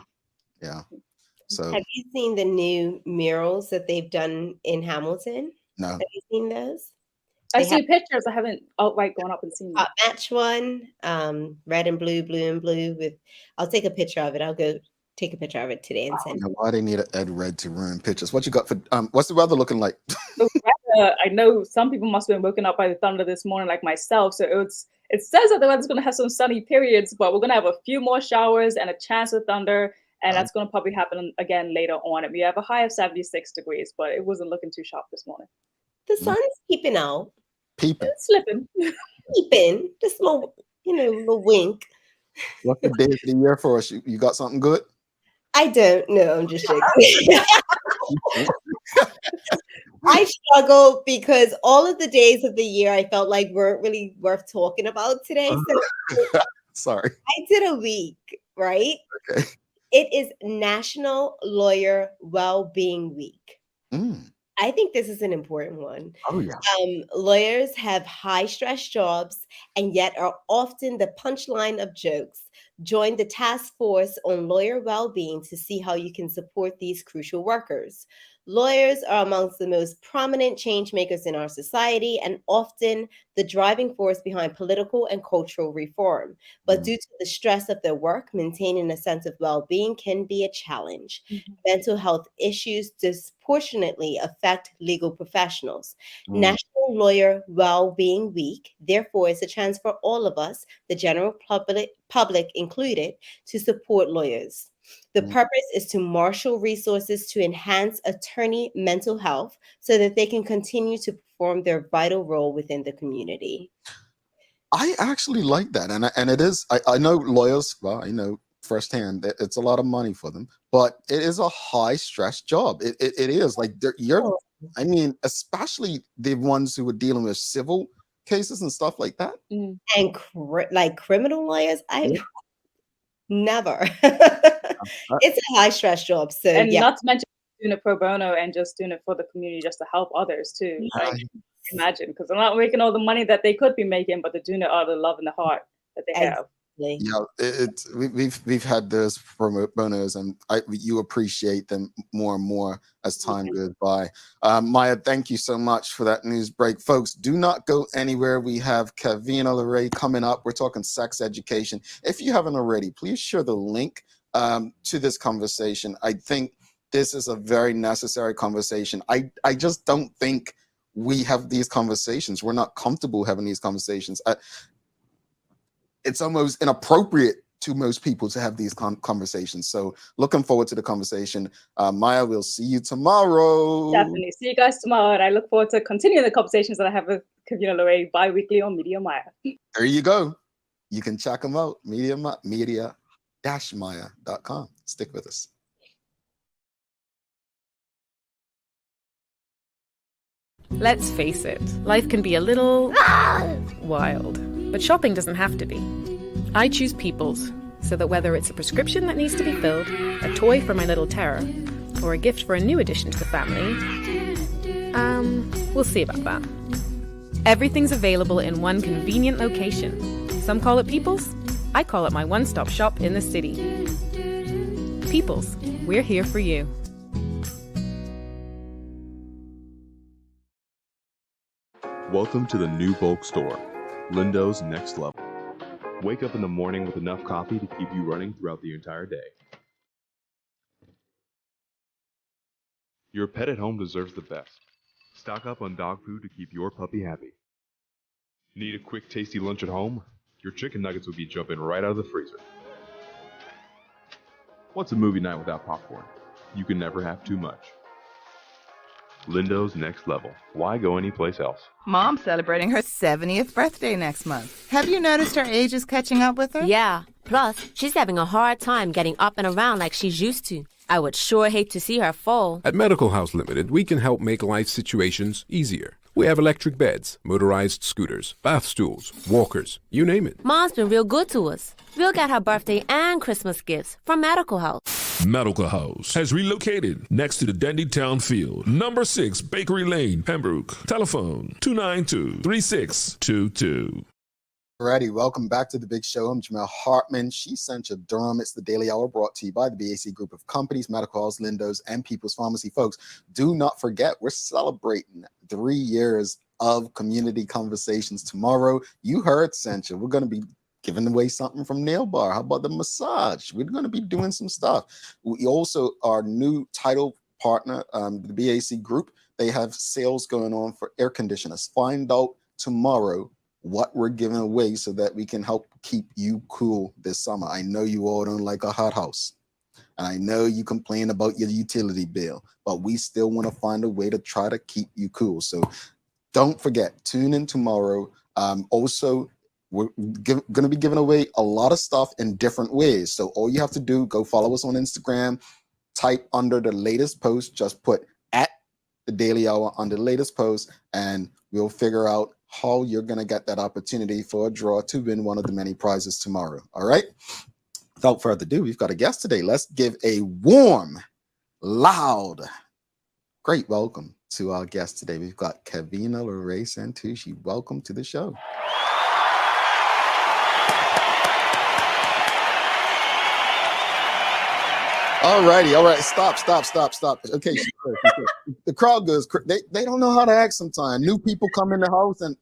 So have you seen the new murals that they've done in Hamilton? No. Have you seen those? I see pictures. I haven't outright gone up and seen them. Match one, red and blue, blue and blue. I'll take a picture of it. I'll go take a picture of it today and send it. Why they need an Ed Red to ruin pictures? What you got for what's the weather looking like? The weather, I know some people must have been woken up by the thunder this morning, like myself. So it says that the weather's going to have some sunny periods, but we're going to have a few more showers and a chance of thunder. And that's going to probably happen again later on. We have a high of 76 degrees, but it wasn't looking too sharp this morning. The sun's peeping out. Peeping. It's slipping. Peeping. Just a little, little wink. What's the day of the year for us? You got something good? I don't know. I'm just joking. I struggle because all of the days of the year I felt like weren't really worth talking about today. So sorry. I did a week, right? Okay. It is National Lawyer Wellbeing Week. I think this is an important one. Oh, yeah. Lawyers have high stress jobs and yet are often the punchline of jokes. Join the task force on lawyer well-being to see how you can support these crucial workers. Lawyers are amongst the most prominent change makers in our society and often the driving force behind political and cultural reform. But due to the stress of their work, maintaining a sense of well-being can be a challenge. Mental health issues disproportionately affect legal professionals. National Lawyer Well-Being Week, therefore, is a chance for all of us, the general public included, to support lawyers. The purpose is to marshal resources to enhance attorney mental health so that they can continue to perform their vital role within the community. I actually like that. And it is, I know lawyers, well, I know firsthand that it's a lot of money for them, but it is a high stress job. It is like you're I mean, especially the ones who were dealing with civil cases and stuff like that. And like criminal lawyers, never. It's a high stress job. So and not to mention doing it pro bono and just doing it for the community, just to help others too. Like, imagine, because they're not making all the money that they could be making, but they're doing it out of the love and the heart that they have. Yeah, we've had those pro bonos, and you appreciate them more and more as time goes by. Maya, thank you so much for that news break, folks. Do not go anywhere. We have Kevina Santucci coming up. We're talking sex education. If you haven't already, please share the link to this conversation. I think this is a very necessary conversation. I just don't think we have these conversations. We're not comfortable having these conversations. It's almost inappropriate to most people to have these conversations. So looking forward to the conversation. Maya, we'll see you tomorrow. Definitely. See you guys tomorrow. And I look forward to continuing the conversations that I have with Kevina Santucci bi-weekly on Media Maya. There you go. You can check them out. Media-maya.com. Stick with us. Let's face it, life can be a little wild. But shopping doesn't have to be. I choose People's, so that whether it's a prescription that needs to be filled, a toy for my little terror, or a gift for a new addition to the family, we'll see about that. Everything's available in one convenient location. Some call it People's, I call it my one-stop shop in the city. People's, we're here for you. Welcome to the new bulk store, Lindo's Next Level. Wake up in the morning with enough coffee to keep you running throughout the entire day. Your pet at home deserves the best. Stock up on dog food to keep your puppy happy. Need a quick, tasty lunch at home? Your chicken nuggets will be jumping right out of the freezer. What's a movie night without popcorn? You can never have too much. Lindo's Next Level. Why go anyplace else? Mom's celebrating her 70th birthday next month. Have you noticed her age is catching up with her? Yeah. Plus, she's having a hard time getting up and around like she's used to. I would sure hate to see her fall. At Medical House Limited, we can help make life situations easier. We have electric beds, motorized scooters, bath stools, walkers, you name it. Mom's been real good to us. We'll get her birthday and Christmas gifts from Medical House. Medical House has relocated next to the Dandytown Field, number 6 Bakery Lane, Pembroke. Telephone 292-3622. Alrighty, welcome back to the Big Show. I'm Jamel Hartman. She sent you Durham. It's the Daily Hour brought to you by the BAC Group of Companies, Medical House, Lindo's, and People's Pharmacy. Folks, do not forget, we're celebrating 3 years of community conversations tomorrow. You heard Sencha. We're going to be giving away something from Nail Bar. How about the massage? We're going to be doing some stuff. We also, our new title partner, the BAC Group, they have sales going on for air conditioners. Find out tomorrow what we're giving away so that we can help keep you cool this summer. I know you all don't like a hot house, and I know you complain about your utility bill, but we still want to find a way to try to keep you cool. So don't forget, tune in tomorrow. Also, we're going to be giving away a lot of stuff in different ways. So all you have to do, go follow us on Instagram, type under the latest post, just put at the Daily Hour under the latest post, and we'll figure out how you're going to get that opportunity for a draw to win one of the many prizes tomorrow. All right. Without further ado, we've got a guest today. Let's give a warm, loud, great welcome to our guest today. We've got Kevina Santucci. Welcome to the show. All righty. All right. Stop. Okay. Sure. The crowd goes, they don't know how to act sometimes. New people come in the house and,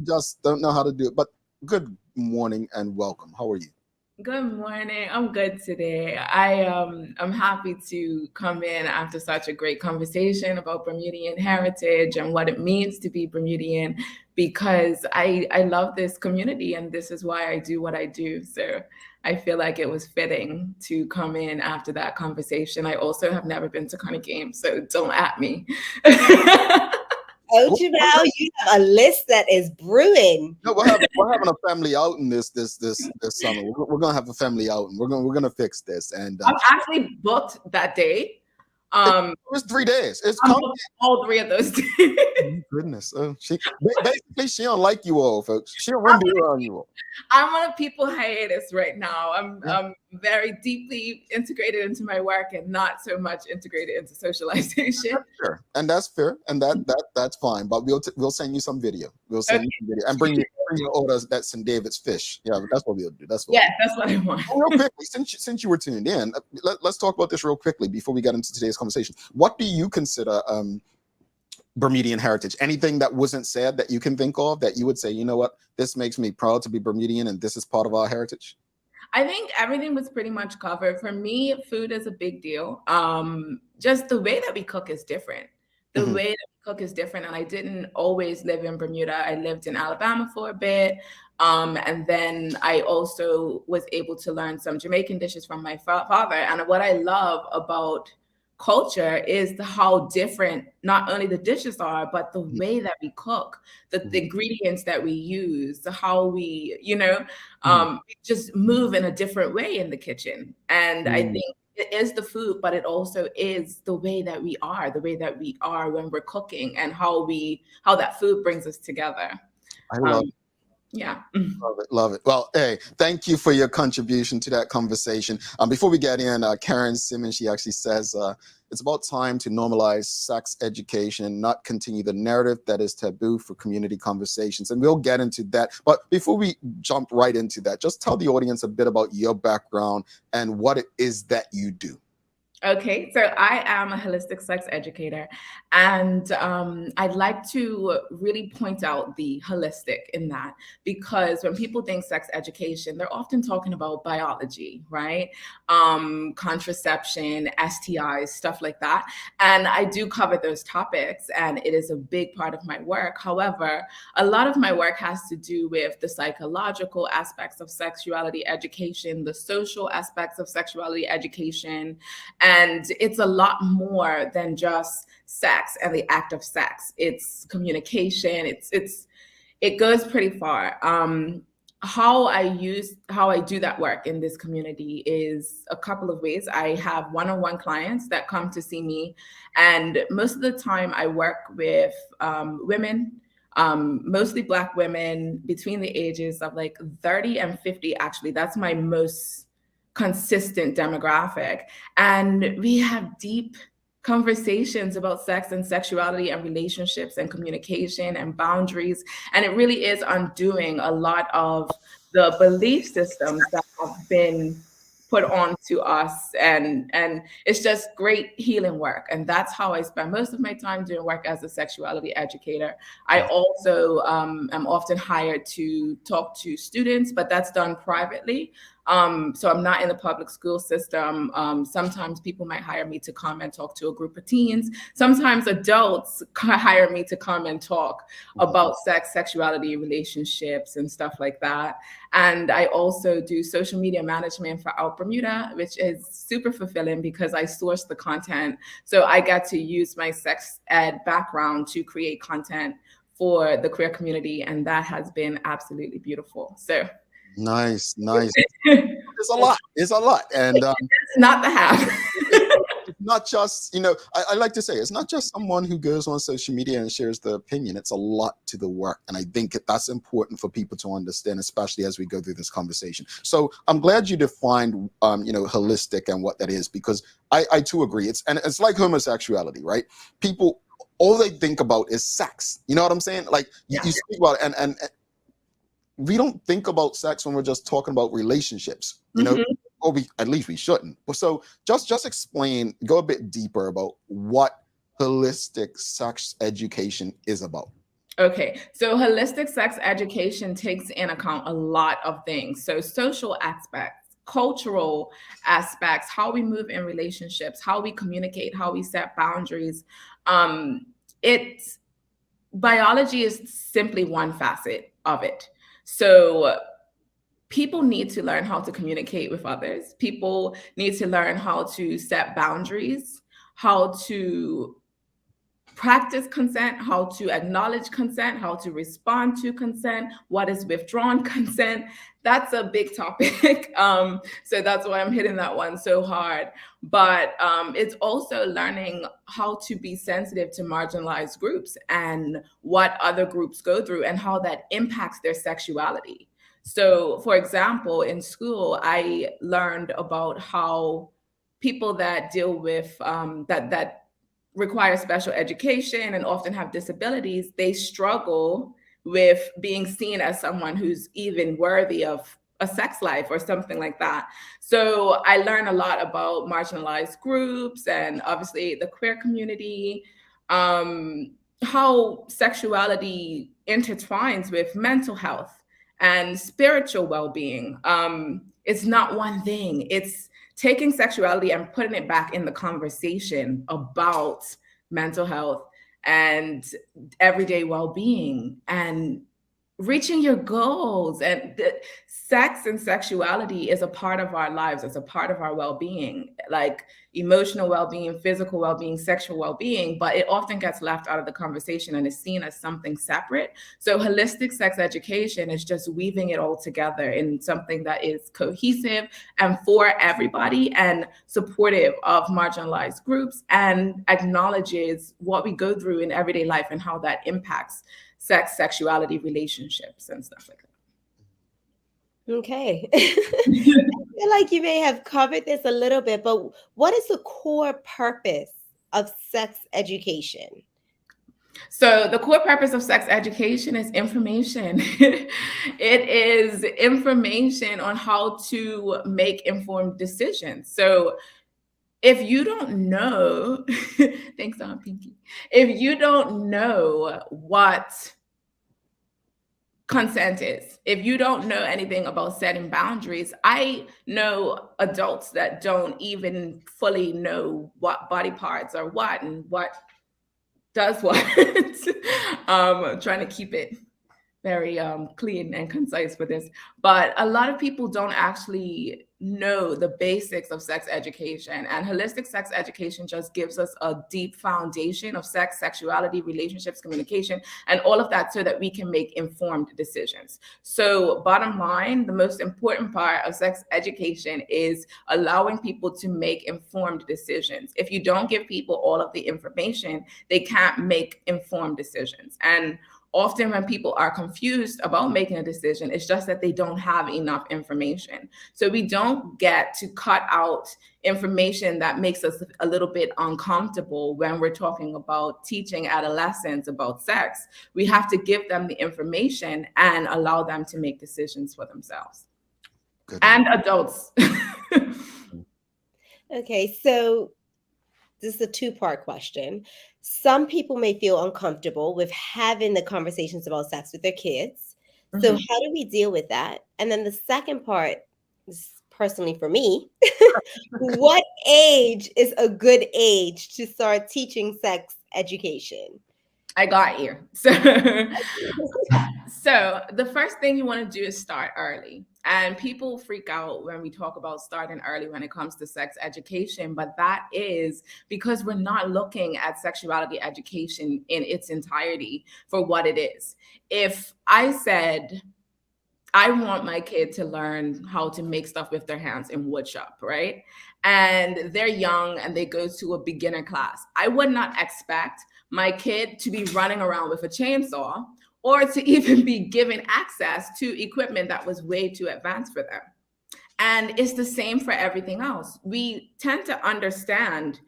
just don't know how to do it. But good morning and welcome. How are you? Good morning. I'm good today. I'm happy to come in after such a great conversation about Bermudian heritage and what it means to be Bermudian, because I love this community and this is why I do what I do. So I feel like it was fitting to come in after that conversation. I also have never been to Carnegie Games, so don't at me. Oh, Jamel, you have a list that is brewing. No, we're having a family outing this summer. We're gonna have a family outing. We're gonna fix this. And I'm actually booked that day. It was 3 days. It's all 3 of those days. Oh, goodness. Basically, she don't like you all, folks. She don't want to be around you all. I'm on a people hiatus right now. I'm very deeply integrated into my work and not so much integrated into socialization. Sure, and that's fair, and that's fine. But we'll send you some video. We'll send you some video and bring your orders. That's St. David's fish. Yeah, that's what we'll do. That's what I want. Real quickly, since you were tuned in, let's talk about this real quickly before we get into today's conversation. What do you consider Bermudian heritage? Anything that wasn't said that you can think of that you would say, you know what, this makes me proud to be Bermudian and this is part of our heritage? I think everything was pretty much covered. For me, food is a big deal. Just the way that we cook is different. The way that we cook is different. And I didn't always live in Bermuda. I lived in Alabama for a bit. And then I also was able to learn some Jamaican dishes from my father. And what I love about culture is how different not only the dishes are, but the way that we cook, the ingredients that we use, how we, we just move in a different way in the kitchen. And I think it is the food, but it also is the way that we are when we're cooking and how that food brings us together. I love it. Yeah. Love it. Well, hey, thank you for your contribution to that conversation. Before we get in, Karen Simmons, she actually says it's about time to normalize sex education and not continue the narrative that is taboo for community conversations. And we'll get into that. But before we jump right into that, just tell the audience a bit about your background and what it is that you do. Okay, so I am a holistic sex educator, and I'd like to really point out the holistic in that, because when people think sex education, they're often talking about biology, right? Contraception, STIs, stuff like that. And I do cover those topics, and it is a big part of my work. However, a lot of my work has to do with the psychological aspects of sexuality education, the social aspects of sexuality education. And it's a lot more than just sex and the act of sex. It's communication. It goes pretty far. How I do that work in this community is a couple of ways. I have one-on-one clients that come to see me, and most of the time I work with women, mostly Black women between the ages of like 30 and 50. Actually, that's my most consistent demographic. And we have deep conversations about sex and sexuality and relationships and communication and boundaries. And it really is undoing a lot of the belief systems that have been put on to us. And it's just great healing work. And that's how I spend most of my time doing work as a sexuality educator. I also am often hired to talk to students, but that's done privately. So I'm not in the public school system. Sometimes people might hire me to come and talk to a group of teens. Sometimes adults hire me to come and talk about sex, sexuality, relationships, and stuff like that. And I also do social media management for Out Bermuda, which is super fulfilling because I source the content. So I get to use my sex ed background to create content for the queer community. And that has been absolutely beautiful. So Nice. It's a lot. And it's not the half. It's not just, I like to say, it's not just someone who goes on social media and shares their opinion. It's a lot to the work. And I think that's important for people to understand, especially as we go through this conversation. So I'm glad you defined, holistic and what that is, because I too agree. It's like homosexuality, right? People, all they think about is sex. You know what I'm saying? Like you speak about it, and we don't think about sex when we're just talking about relationships, or at least we shouldn't. So just explain, go a bit deeper about what holistic sex education is about. Okay, so holistic sex education takes in account a lot of things. So social aspects, cultural aspects, how we move in relationships, how we communicate, how we set boundaries. Biology is simply one facet of it. So people need to learn how to communicate with others. People need to learn how to set boundaries, how to practice consent, how to acknowledge consent, how to respond to consent, what is withdrawn consent. That's a big topic. So that's why I'm hitting that one so hard. But it's also learning how to be sensitive to marginalized groups and what other groups go through and how that impacts their sexuality. So, for example, in school, I learned about how people that deal with that require special education and often have disabilities, they struggle with being seen as someone who's even worthy of a sex life or something like that. So I learned a lot about marginalized groups and obviously the queer community, how sexuality intertwines with mental health and spiritual well-being. It's not one thing. It's taking sexuality and putting it back in the conversation about mental health and everyday well-being and reaching your goals. And sex and sexuality is a part of our lives. It's a part of our well-being, like emotional well-being, physical well-being, sexual well-being, but it often gets left out of the conversation and is seen as something separate. So holistic sex education is just weaving it all together in something that is cohesive and for everybody and supportive of marginalized groups and acknowledges what we go through in everyday life and how that impacts sex, sexuality, relationships, and stuff like that. Okay. I feel like you may have covered this a little bit, but what is the core purpose of sex education? So the core purpose of sex education is information. It is information on how to make informed decisions. So if you don't know, thanks, Aunt Pinky. If you don't know what consent is, if you don't know anything about setting boundaries, I know adults that don't even fully know what body parts are what and what does what. I'm trying to keep it very clean and concise with this, but a lot of people don't actually know the basics of sex education, and holistic sex education just gives us a deep foundation of sex, sexuality, relationships, communication, and all of that so that we can make informed decisions. So bottom line, the most important part of sex education is allowing people to make informed decisions. If you don't give people all of the information, they can't make informed decisions. And often when people are confused about making a decision, it's just that they don't have enough information. So we don't get to cut out information that makes us a little bit uncomfortable when we're talking about teaching adolescents about sex. We have to give them the information and allow them to make decisions for themselves. Good. And adults. Okay, so this is a two-part question. Some people may feel uncomfortable with having the conversations about sex with their kids. Mm-hmm. So how do we deal with that? And then the second part is personally for me, what age is a good age to start teaching sex education? I got you. So the first thing you want to do is start early. And people freak out when we talk about starting early when it comes to sex education, but that is because we're not looking at sexuality education in its entirety for what it is. If I said, I want my kid to learn how to make stuff with their hands in woodshop, right? And they're young and they go to a beginner class, I would not expect my kid to be running around with a chainsaw or to even be given access to equipment that was way too advanced for them. And it's the same for everything else. We tend to understand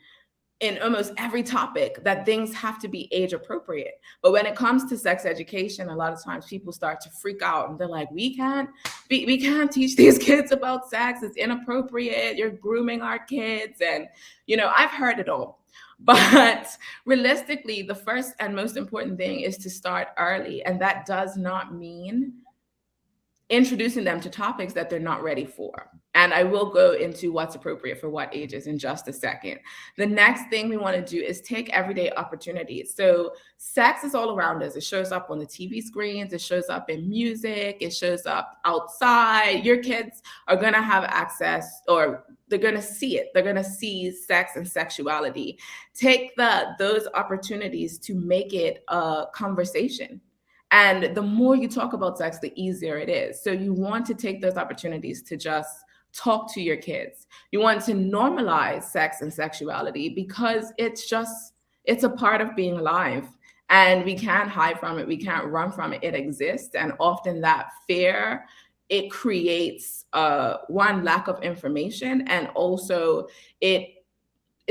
in almost every topic that things have to be age appropriate. But when it comes to sex education, a lot of times people start to freak out and they're like, we can't teach these kids about sex. It's inappropriate. You're grooming our kids. And, I've heard it all. But realistically, the first and most important thing is to start early. And that does not mean introducing them to topics that they're not ready for. And I will go into what's appropriate for what ages in just a second. The next thing we want to do is take everyday opportunities. So sex is all around us. It shows up on the TV screens. It shows up in music. It shows up outside. Your kids are going to have access, or they're going to see it. They're going to see sex and sexuality. Take those opportunities to make it a conversation. And the more you talk about sex, the easier it is. So you want to take those opportunities to just talk to your kids. You want to normalize sex and sexuality because it's a part of being alive. And we can't hide from it. We can't run from it. It exists. And often that fear, it creates one, lack of information. And also it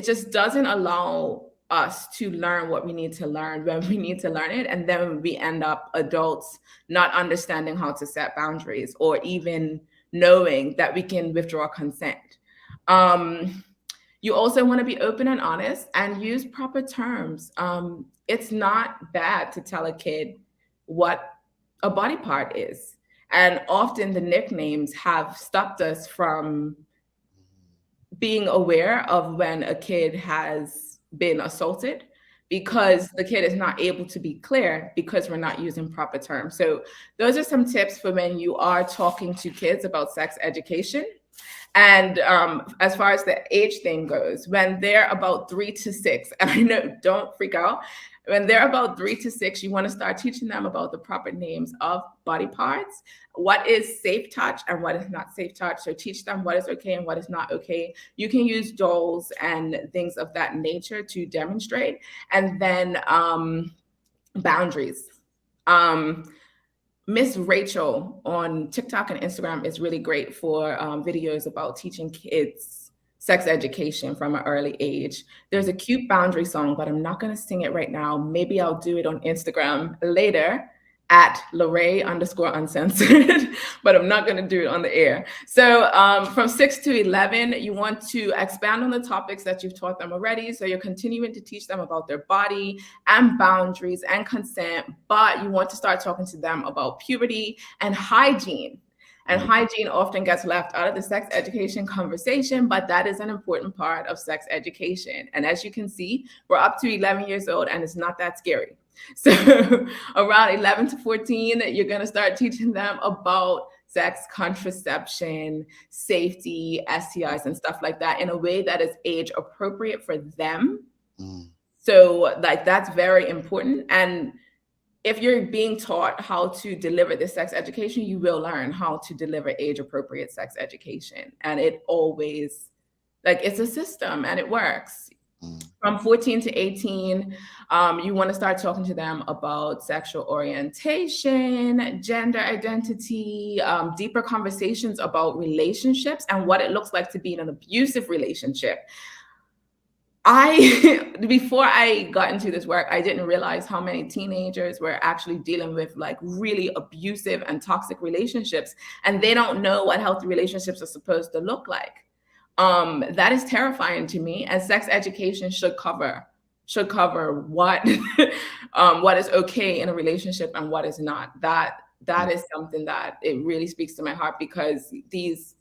just doesn't allow us to learn what we need to learn when we need to learn it. And then we end up adults not understanding how to set boundaries or even knowing that we can withdraw consent. You also want to be open and honest and use proper terms. It's not bad to tell a kid what a body part is. And often the nicknames have stopped us from being aware of when a kid has been assaulted, because the kid is not able to be clear because we're not using proper terms. So those are some tips for when you are talking to kids about sex education. And as far as the age thing goes, when they're about 3 to 6, and I know, don't freak out, when they're about 3 to 6, you want to start teaching them about the proper names of body parts, what is safe touch and what is not safe touch. So teach them what is okay and what is not okay. You can use dolls and things of that nature to demonstrate. And then boundaries. Miss Rachel on TikTok and Instagram is really great for videos about teaching kids sex education from an early age. There's a cute boundary song, but I'm not going to sing it right now. Maybe I'll do it on Instagram later at Lorraine_uncensored, but I'm not going to do it on the air. So from 6 to 11, you want to expand on the topics that you've taught them already. So you're continuing to teach them about their body and boundaries and consent, but you want to start talking to them about puberty and hygiene. And hygiene often gets left out of the sex education conversation, but that is an important part of sex education. And as you can see, we're up to 11 years old and it's not that scary. So around 11 to 14, you're going to start teaching them about sex, contraception, safety, STIs, and stuff like that in a way that is age appropriate for them. So like that's very important. And if you're being taught how to deliver this sex education, you will learn how to deliver age-appropriate sex education. And it always, like, it's a system and it works. From 14 to 18, you want to start talking to them about sexual orientation, gender identity, deeper conversations about relationships and what it looks like to be in an abusive relationship. Before I got into this work, I didn't realize how many teenagers were actually dealing with like really abusive and toxic relationships, and they don't know what healthy relationships are supposed to look like. That is terrifying to me, and sex education should cover what what is okay in a relationship and what is not. That is something that it really speaks to my heart, because these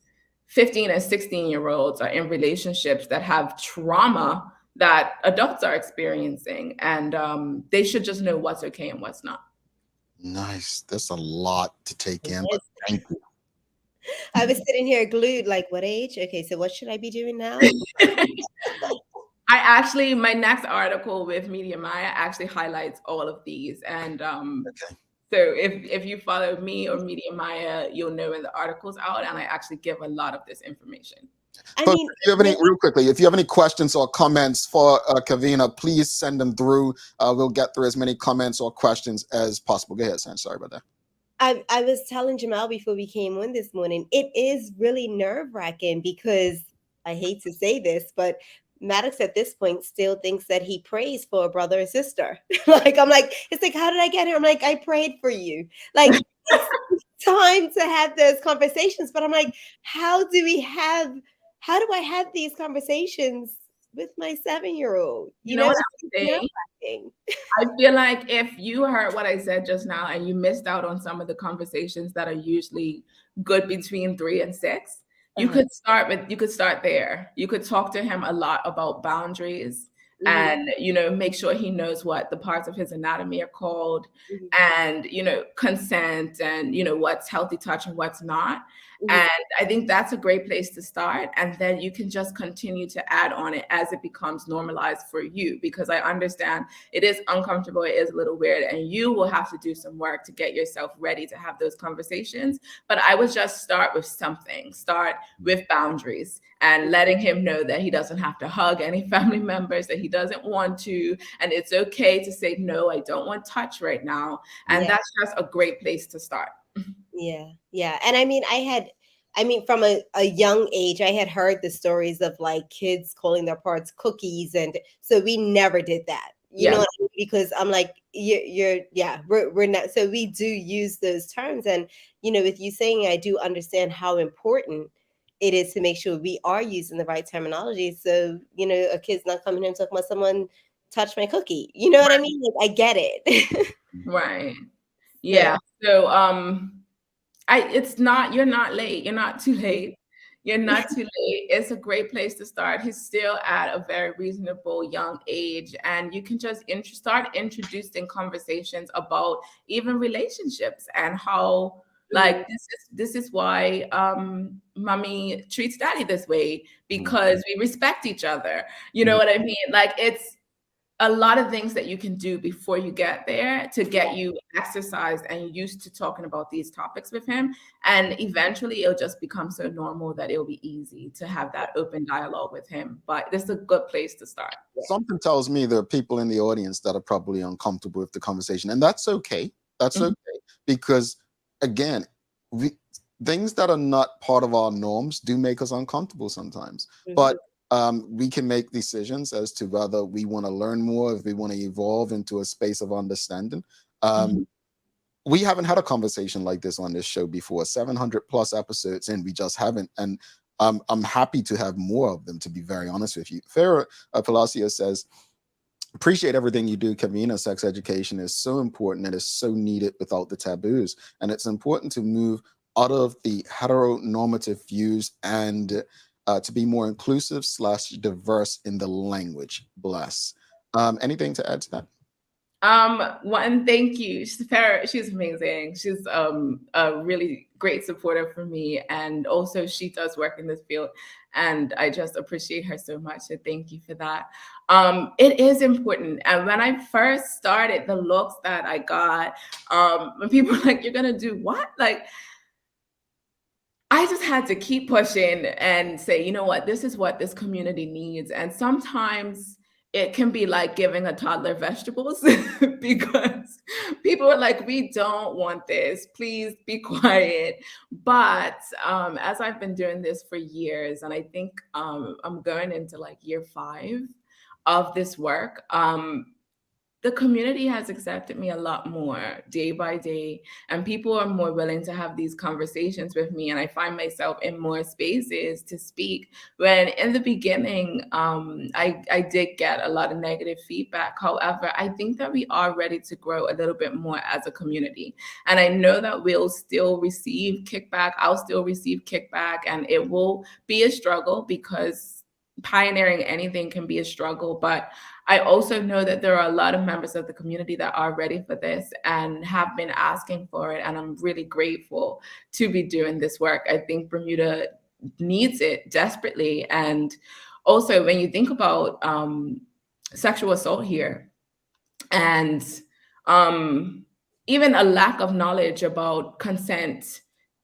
15 and 16-year-olds are in relationships that have trauma that adults are experiencing, and they should just know what's okay and what's not. Nice. That's a lot to take in, but thank you. I was sitting here glued, like, what age? Okay, so what should I be doing now? My next article with Media Maya actually highlights all of these. And Okay. so if you follow me or Media Maya, you'll know when the article's out, and I actually give a lot of this information. If you have any, real quickly, if you have any questions or comments for Kevina, please send them through. We'll get through as many comments or questions as possible. Go ahead, Sam. Sorry about that. I was telling Jamal before we came on this morning, it is really nerve-wracking because I hate to say this, but Maddox at this point still thinks that he prays for a brother or sister. I'm like, it's like, how did I get here? I'm like, I prayed for you. Like, it's time to have those conversations. But I'm like, how do I have these conversations with my 7-year-old. You know what I'm saying? I feel like if you heard what I said just now and you missed out on some of the conversations that are usually good between 3 and 6, you could start there. You could talk to him a lot about boundaries and, you know, make sure he knows what the parts of his anatomy are called and, you know, consent and, you know, what's healthy touch and what's not. And I think that's a great place to start. And then you can just continue to add on it as it becomes normalized for you, because I understand it is uncomfortable, it is a little weird, and you will have to do some work to get yourself ready to have those conversations. But I would just start with something, start with boundaries and letting him know that he doesn't have to hug any family members, that he doesn't want to, and it's okay to say, no, I don't want touch right now. And that's just a great place to start. Yeah. And I mean, from a young age, I had heard the stories of like kids calling their parts cookies. And so we never did that, you know, because I'm like, we're not. So we do use those terms. And, you know, with you saying, I do understand how important it is to make sure we are using the right terminology. So, you know, a kid's not coming in talking about someone touch my cookie. You know what I mean? Like, I get it. Right. Yeah. So, you're not late. You're not too late. You're not too late. It's a great place to start. He's still at a very reasonable young age. And you can just start introducing conversations about even relationships and how, like, this is why mommy treats daddy this way, because we respect each other. You know what I mean? Like, it's a lot of things that you can do before you get there to get you exercised and used to talking about these topics with him. And eventually it'll just become so normal that it'll be easy to have that open dialogue with him. But this is a good place to start. Something tells me there are people in the audience that are probably uncomfortable with the conversation, and that's okay. That's okay, because again, things that are not part of our norms do make us uncomfortable sometimes. But we can make decisions as to whether we want to learn more, if we want to evolve into a space of understanding. We haven't had a conversation like this on this show before. 700 plus episodes, and we just haven't. And I'm happy to have more of them, to be very honest with you. Farah Palacio says, appreciate everything you do, Kevina. Sex education is so important and is so needed without the taboos. And it's important to move out of the heteronormative views and to be more inclusive / diverse in the language. Bless. Anything to add to that? One, thank you. She's amazing. She's a really great supporter for me, and also she does work in this field, and I just appreciate her so much. So thank you for that. It is important. And when I first started, the looks that I got, when people were like, "You're gonna do what?" Like, I just had to keep pushing and say, you know what, this is what this community needs. And sometimes it can be like giving a toddler vegetables because people are like, we don't want this, please be quiet. But as I've been doing this for years, and I think I'm going into like year 5 of this work, the community has accepted me a lot more day by day, and people are more willing to have these conversations with me. And I find myself in more spaces to speak, when in the beginning, I did get a lot of negative feedback. However, I think that we are ready to grow a little bit more as a community. And I know that we'll still receive kickback. I'll still receive kickback, and it will be a struggle, because pioneering anything can be a struggle. But I also know that there are a lot of members of the community that are ready for this and have been asking for it. And I'm really grateful to be doing this work. I think Bermuda needs it desperately. And also, when you think about sexual assault here, and even a lack of knowledge about consent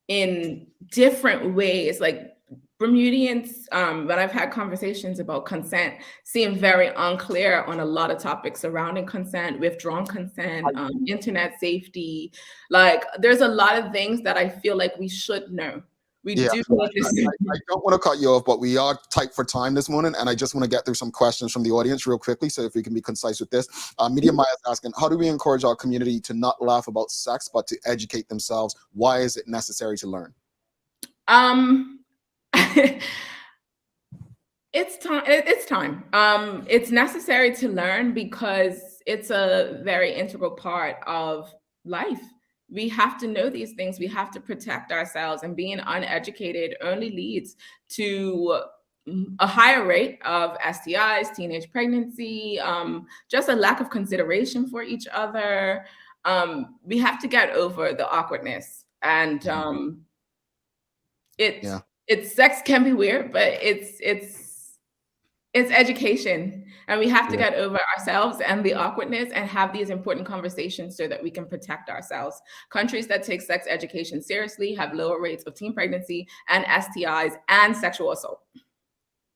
in different ways, like Bermudians, when I've had conversations about consent, seem very unclear on a lot of topics surrounding consent, withdrawn consent, internet safety. Like, there's a lot of things that I feel like we should know. We do need to. I don't want to cut you off, but we are tight for time this morning, and I just want to get through some questions from the audience real quickly. So if we can be concise with this, Media Maya is asking, how do we encourage our community to not laugh about sex, but to educate themselves? Why is it necessary to learn? It's time. It's time. It's necessary to learn because it's a very integral part of life. We have to know these things. We have to protect ourselves, and being uneducated only leads to a higher rate of STIs, teenage pregnancy, just a lack of consideration for each other. We have to get over the awkwardness, and it's sex can be weird, but it's education, and we have to get over ourselves and the awkwardness and have these important conversations so that we can protect ourselves. Countries that take sex education seriously have lower rates of teen pregnancy and STIs and sexual assault.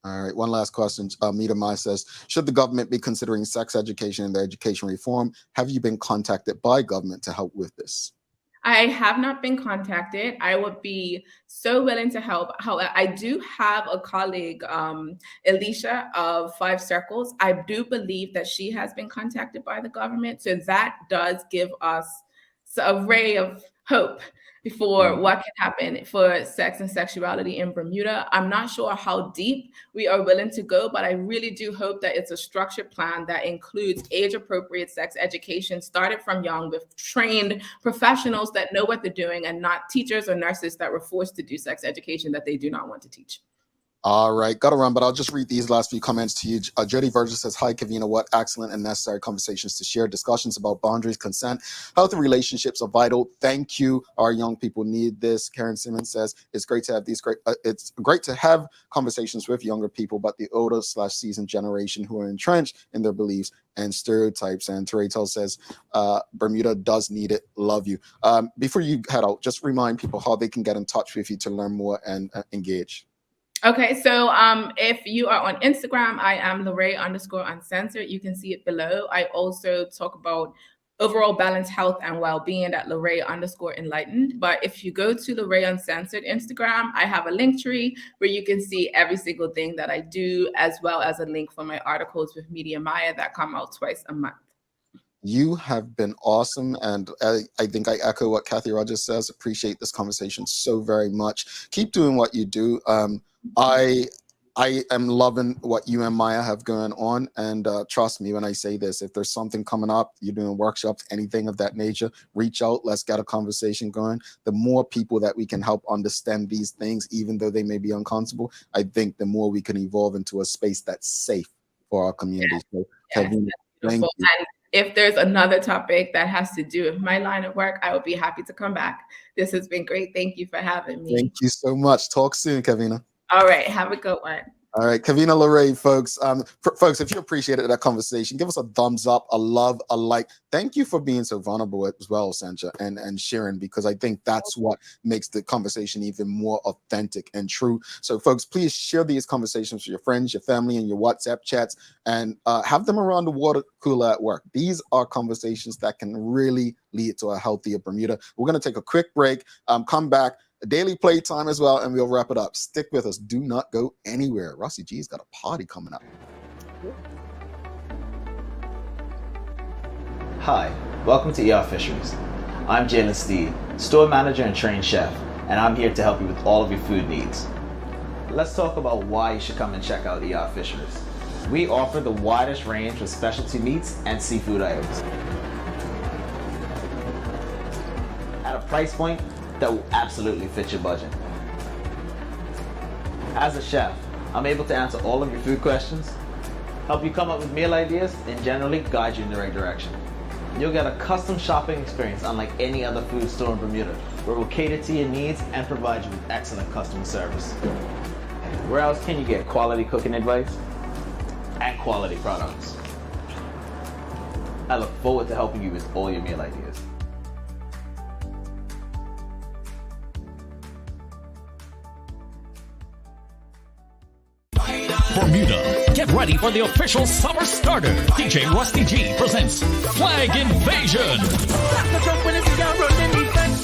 All right, one last question. Mita Mai says, should the government be considering sex education in their education reform? Have you been contacted by government to help with this? I have not been contacted. I would be so willing to help. However, I do have a colleague, Alicia of 5 Circles. I do believe that she has been contacted by the government. So that does give us a ray of hope for what can happen for sex and sexuality in Bermuda. I'm not sure how deep we are willing to go, but I really do hope that it's a structured plan that includes age-appropriate sex education started from young with trained professionals that know what they're doing and not teachers or nurses that were forced to do sex education that they do not want to teach. All right, got to run, but I'll just read these last few comments to you. Jody Virgil says, hi, Kevina, what excellent and necessary conversations to share. Discussions about boundaries, consent, healthy relationships are vital. Thank you. Our young people need this. Karen Simmons says, it's great to have it's great to have conversations with younger people, but the older/seasoned generation who are entrenched in their beliefs and stereotypes. And Teretel says, Bermuda does need it. Love you. Before you head out, just remind people how they can get in touch with you to learn more and engage. Okay, so if you are on Instagram, I am Lorraine_uncensored. You can see it below. I also talk about overall balanced health and well-being at Lorraine_enlightened. But if you go to Lorraine Uncensored Instagram, I have a link tree where you can see every single thing that I do, as well as a link for my articles with Media Maya that come out twice a month. You have been awesome, and I think I echo what Kathy Rogers says. Appreciate this conversation so very much. Keep doing what you do. I am loving what you and Maya have going on, and trust me when I say this, if there's something coming up, you're doing workshops, anything of that nature, reach out, let's get a conversation going. The more people that we can help understand these things, even though they may be uncomfortable, I think the more we can evolve into a space that's safe for our community. So, Kevina, thank you. And if there's another topic that has to do with my line of work, I will be happy to come back. This has been great. Thank you for having me. Thank you so much. Talk soon, Kevina. All right. Have a good one. All right, Kevina Lorraine, folks. Folks, if you appreciated that conversation, give us a thumbs up, a love, a like. Thank you for being so vulnerable as well, Sancha, and sharing, because I think that's what makes the conversation even more authentic and true. So, folks, please share these conversations with your friends, your family, and your WhatsApp chats, and have them around the water cooler at work. These are conversations that can really lead to a healthier Bermuda. We're going to take a quick break, come back. Daily playtime as well, and we'll wrap it up. Stick with us. Do not go anywhere. Rossi G's got a party coming up. Hi, welcome to ER Fisheries. I'm Jalen Steed, store manager and trained chef, and I'm here to help you with all of your food needs. Let's talk about why you should come and check out ER Fisheries. We offer the widest range of specialty meats and seafood items at a price point that will absolutely fit your budget. As a chef, I'm able to answer all of your food questions, help you come up with meal ideas, and generally guide you in the right direction. You'll get a custom shopping experience unlike any other food store in Bermuda, where we'll cater to your needs and provide you with excellent customer service. Where else can you get quality cooking advice and quality products? I look forward to helping you with all your meal ideas. Bermuda, get ready for the official summer starter. DJ Rusty G presents Flag Invasion.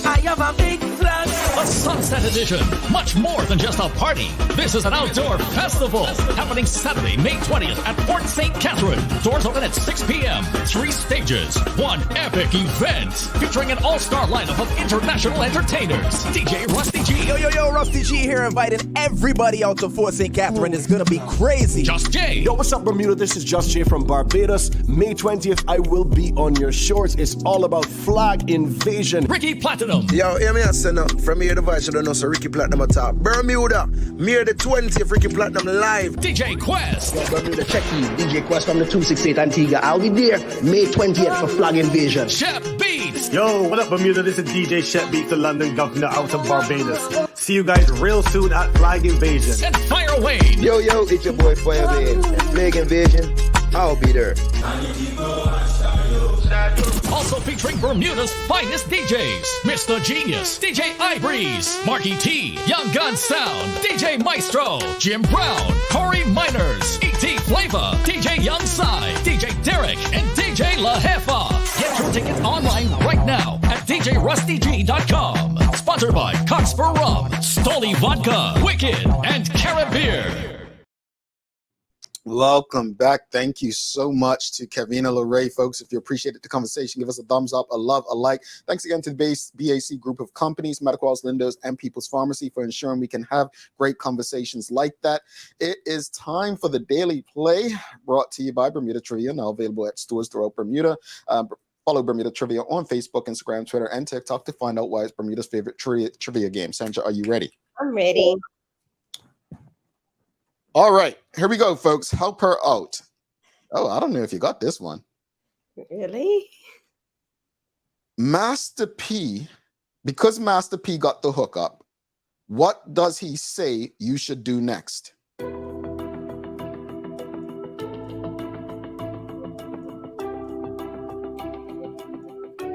I have a big flag. the Sunset Edition. Much more than just a party. This is an outdoor festival happening Saturday, May 20th at Port St. Catherine. Doors open at 6 p.m. 3 stages. One epic event featuring an all-star lineup of international entertainers. DJ Rusty G. Yo, Rusty G here, inviting everybody out to Fort St. Catherine. It's gonna be crazy. Just Jay. Yo, what's up, Bermuda? This is Just Jay from Barbados. May 20th, I will be on your shores. It's all about flag invasion. Ricky Platinum. Yo, hear me a say now. From here, the voice, you don't know, so Ricky Platinum at top. Bermuda, May the 20th, Ricky Platinum live. DJ Quest. Yo, Bermuda, check you. DJ Quest from the 268 Antigua. I'll be there May 20th for flag invasion. Shep Beats. Yo, what up, Bermuda? This is DJ Shep Beats, the London Governor out of Barbados. See you guys real soon at Flag Invasion. And Fire Wayne. Yo, it's your boy Fire Wayne. Flag Invasion, I'll be there. Also featuring Bermuda's finest DJs, Mr. Genius, DJ iBreeze, Marky T, Young Gun Sound, DJ Maestro, Jim Brown, Corey Miners, E.T. Flavor, DJ Young Sai, DJ Derek, and DJ La Jefa. Get your tickets online right now at DJRustyG.com. Sponsored by Cox for Rum, Stoli Vodka, Wicked, and Caribbeer. Welcome back. Thank you so much to Kevina Lorray, folks. If you appreciated the conversation, give us a thumbs up, a love, a like. Thanks again to the BAC group of companies, Medical House, Lindos, and People's Pharmacy for ensuring we can have great conversations like that. It is time for the Daily Play, brought to you by Bermuda Trivia, now available at stores throughout Bermuda. Follow Bermuda Trivia on Facebook, Instagram, Twitter, and TikTok to find out why it's Bermuda's favorite trivia game. Sandra, are you ready? I'm ready. All right, here we go, folks. Help her out. Oh, I don't know if you got this one. Really? Master P, because Master P got the hookup, what does he say you should do next?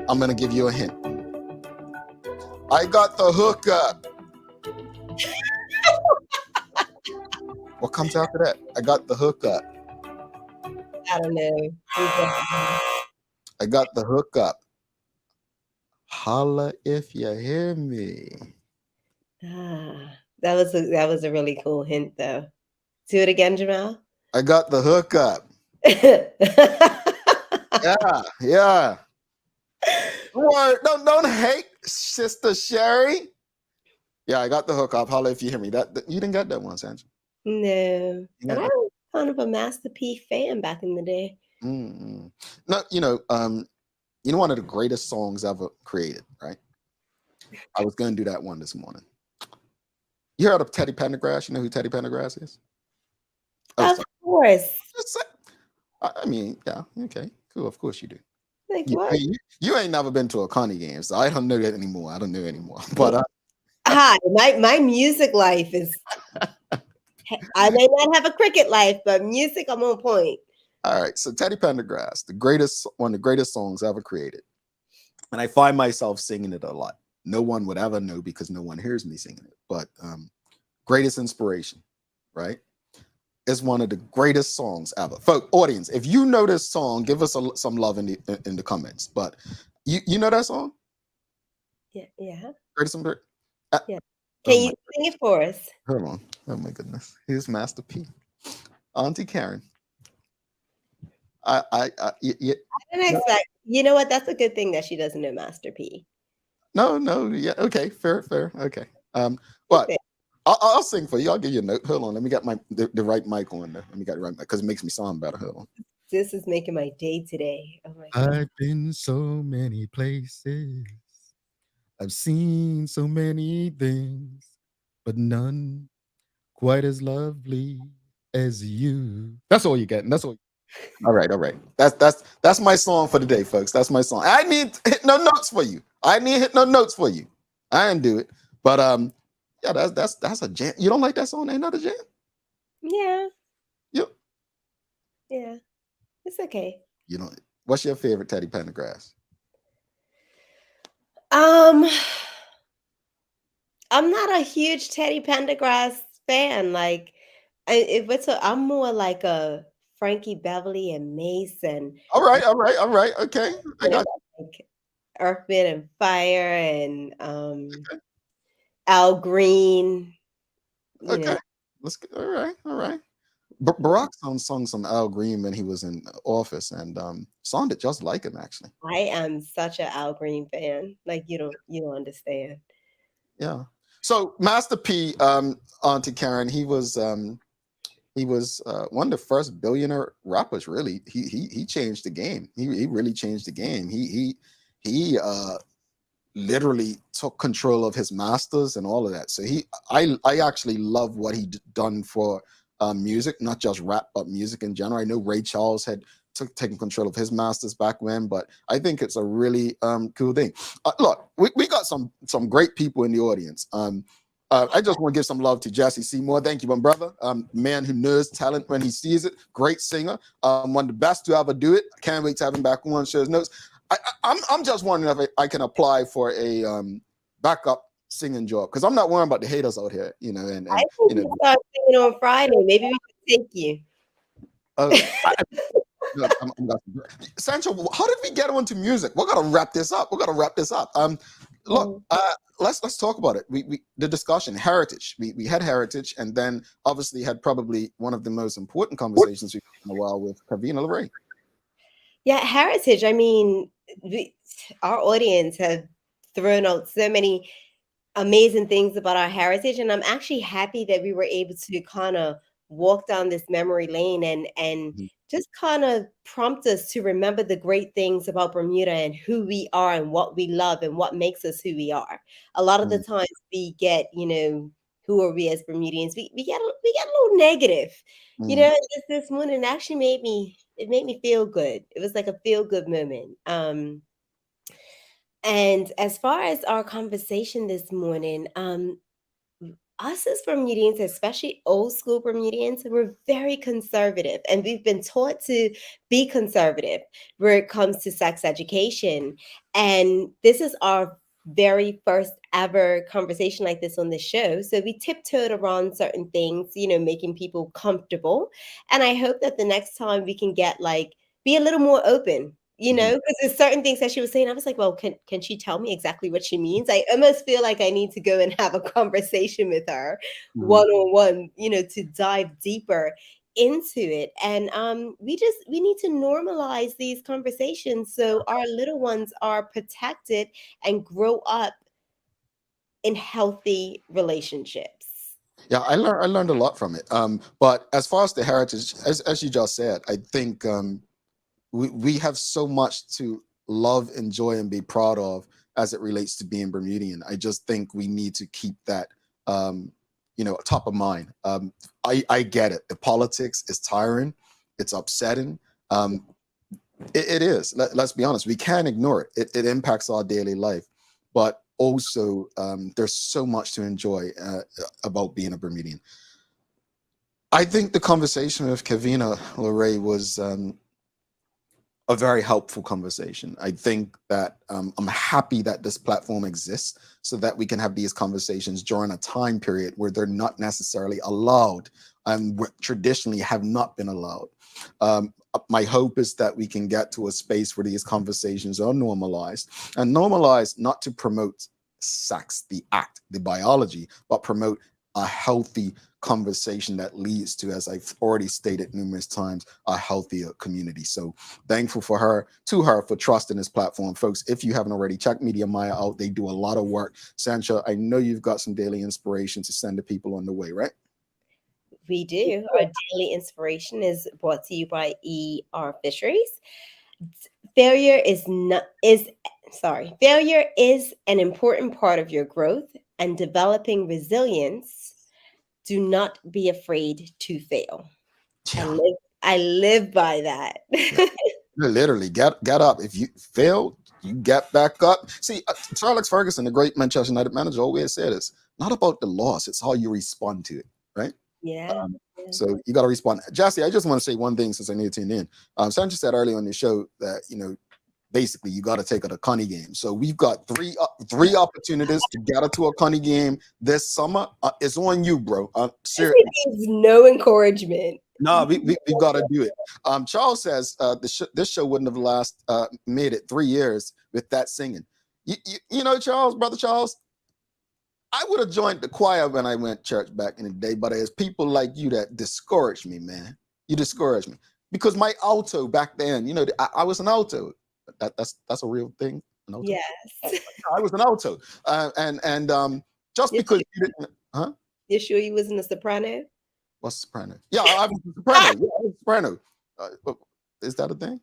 I'm going to give you a hint. I got the hookup. What comes after that? I got the hookup. I don't know. I got the hookup. Holla if you hear me. That was a really cool hint, though. Do it again, Jamal. I got the hookup. Yeah. Don't hate, Sister Sherry. Yeah, I got the hookup. Holla if you hear me. That you didn't get that one, Sandra. No, and I was kind of a Master P fan back in the day. Mm-hmm. No, one of the greatest songs ever created, right? I was going to do that one this morning. You heard of Teddy Pendergrass? You know who Teddy Pendergrass is? Of course. I mean, yeah, okay, cool. Of course you do. Like what? You ain't never been to a Connie game, so I don't know that anymore. I don't know anymore. But hi, my music life is. I may not have a cricket life, but music, I'm on point. All right, so Teddy Pendergrass, one of the greatest songs ever created, and I find myself singing it a lot. No one would ever know because no one hears me singing it. But greatest inspiration, right? It's one of the greatest songs ever. Folks, audience, if you know this song, give us some love in the comments. But you know that song? Yeah. Greatest yeah. Can you sing it for us? Hold on. Oh my goodness. Here's Master P. Auntie Karen. I didn't expect. You know what? That's a good thing that she doesn't know Master P. No. Yeah. Okay. Fair. Okay. But I'll sing for you. I'll give you a note. Hold on. Let me get the right mic on there. Let me get the right mic because it makes me sound better. Hold on. This is making my day today. Oh my God. I've been so many places. I've seen so many things, but none quite as lovely as you. That's all you get. That's all. All right. That's my song for the day, folks. That's my song. I need hit no notes for you. I didn't do it, but yeah, that's a jam. You don't like that song? Ain't that a jam? Yeah. Yep. Yeah. It's okay. You know, what's your favorite Teddy Pendergrass? I'm not a huge Teddy Pendergrass fan. Like, I'm more like a Frankie Beverly and Mason. All right. Okay. I got like Earth, Wind, and Fire, and Al Green. Okay, let's get all right. Barack sung some Al Green when he was in office, and sounded just like him actually. I am such an Al Green fan. Like you don't understand. Yeah. So Master P, Auntie Karen, he was one of the first billionaire rappers. Really, he changed the game. He really changed the game. He literally took control of his masters and all of that. So I actually love what he done for music, not just rap, but music in general. I know Ray Charles had taken control of his masters back when, but I think it's a really cool thing. Look, we got some great people in the audience. I just want to give some love to Jesse Seymour. Thank you, my brother. Man who knows talent when he sees it. Great singer. One of the best to ever do it. I can't wait to have him back on Shows Notes. I'm just wondering if I can apply for a backup singing job, because I'm not worrying about the haters out here, And I think you start singing on Friday. Maybe we could take you. Sancho, how did we get onto music? We're gonna wrap this up. Look, let's talk about it. We the discussion heritage. We had heritage, and then obviously had probably one of the most important conversations we've had in a while with Kevina Santucci. Yeah, heritage. I mean, our audience have thrown out so many amazing things about our heritage, and I'm actually happy that we were able to kind of walk down this memory lane and just kind of prompt us to remember the great things about Bermuda and who we are and what we love and what makes us who we are. A lot of the times we get, who are we as Bermudians? We get a little negative. This morning actually made me feel good. It was like a feel good moment. And as far as our conversation this morning, us as Bermudians, especially old school Bermudians, we're very conservative, and we've been taught to be conservative where it comes to sex education. And this is our very first ever conversation like this on the show. So we tiptoed around certain things, making people comfortable. And I hope that the next time we can be a little more open, because there's certain things that she was saying. I was like, well, can she tell me exactly what she means? I almost feel like I need to go and have a conversation with her one-on-one, to dive deeper into it. And we need to normalize these conversations so our little ones are protected and grow up in healthy relationships. Yeah, I learned a lot from it. But as far as the heritage, as you just said, I think we have so much to love, enjoy, and be proud of as it relates to being Bermudian. I just think we need to keep that, top of mind. I get it. The politics is tiring. It's upsetting. It is. Let's be honest. We can't ignore it. It impacts our daily life. But also, there's so much to enjoy about being a Bermudian. I think the conversation with Kevina Santucci was a very helpful conversation. I think that I'm happy that this platform exists so that we can have these conversations during a time period where they're not necessarily allowed and traditionally have not been allowed. My hope is that we can get to a space where these conversations are normalized, and normalized not to promote sex, the act, the biology, but promote a healthy conversation that leads to, as I've already stated numerous times, a healthier community. So thankful for her for trusting this platform. Folks, if you haven't already, check Media Maya out. They do a lot of work. Sancha, I know you've got some daily inspiration to send to people on the way, right? We do. Our daily inspiration is brought to you by ER Fisheries. Failure is an important part of your growth and developing resilience. Do not be afraid to fail. Yeah. I live by that. Literally, get up. If you fail, you get back up. See, Sir Alex Ferguson, the great Manchester United manager, always said it's not about the loss, it's how you respond to it, right? Yeah. So you got to respond. Jassy, I just want to say one thing since I need to tune in. Sancha said earlier on the show that, basically you got to take her to Connie game. So we've got three opportunities to get her to a Connie game this summer. It's on you, bro. Seriously. No encouragement. No, we got to do it. Charles says this show wouldn't have made it 3 years with that singing. You know, Charles, brother Charles, I would have joined the choir when I went to church back in the day, but there's people like you that discourage me, man. You discourage me because my alto back then, you know, I was an alto. That's a real thing. An alto? Yes. I was an alto, and just because you didn't, huh? You sure you wasn't a soprano? What's soprano? Yeah, I was a soprano. Yeah, I was a soprano. Is that a thing?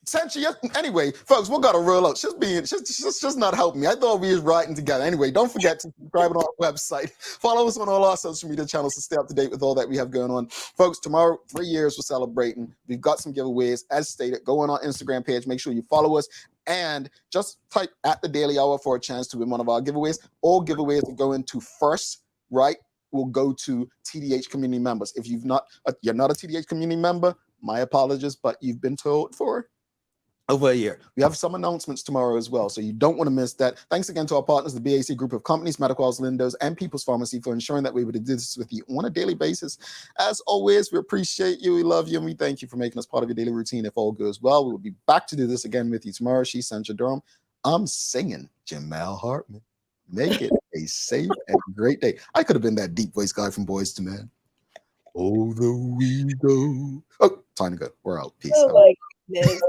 Essentially, anyway, folks, we got to roll out. She's not helping me. I thought we was writing together. Anyway, don't forget to subscribe on our website. Follow us on all our social media channels to stay up to date with all that we have going on. Folks, tomorrow, 3 years we're celebrating. We've got some giveaways. As stated, go on our Instagram page. Make sure you follow us. And just type at the Daily Hour for a chance to win one of our giveaways. All giveaways are going to first, right? Will go to TDH community members. If you're not a TDH community member, my apologies, but you've been told for over a year. We have some announcements tomorrow as well, so you don't want to miss that. Thanks again to our partners, the BAC Group of Companies, Medical House Lindos, and People's Pharmacy for ensuring that we're able to do this with you on a daily basis. As always, we appreciate you, we love you, and we thank you for making us part of your daily routine. If all goes well, we will be back to do this again with you tomorrow. She's Sandra Durham. I'm singing Jamal Hartman. Make it a safe and great day. I could have been that deep voice guy from Boys to Men. Although we go. Oh, time to go. We're out. Peace. Oh my goodness.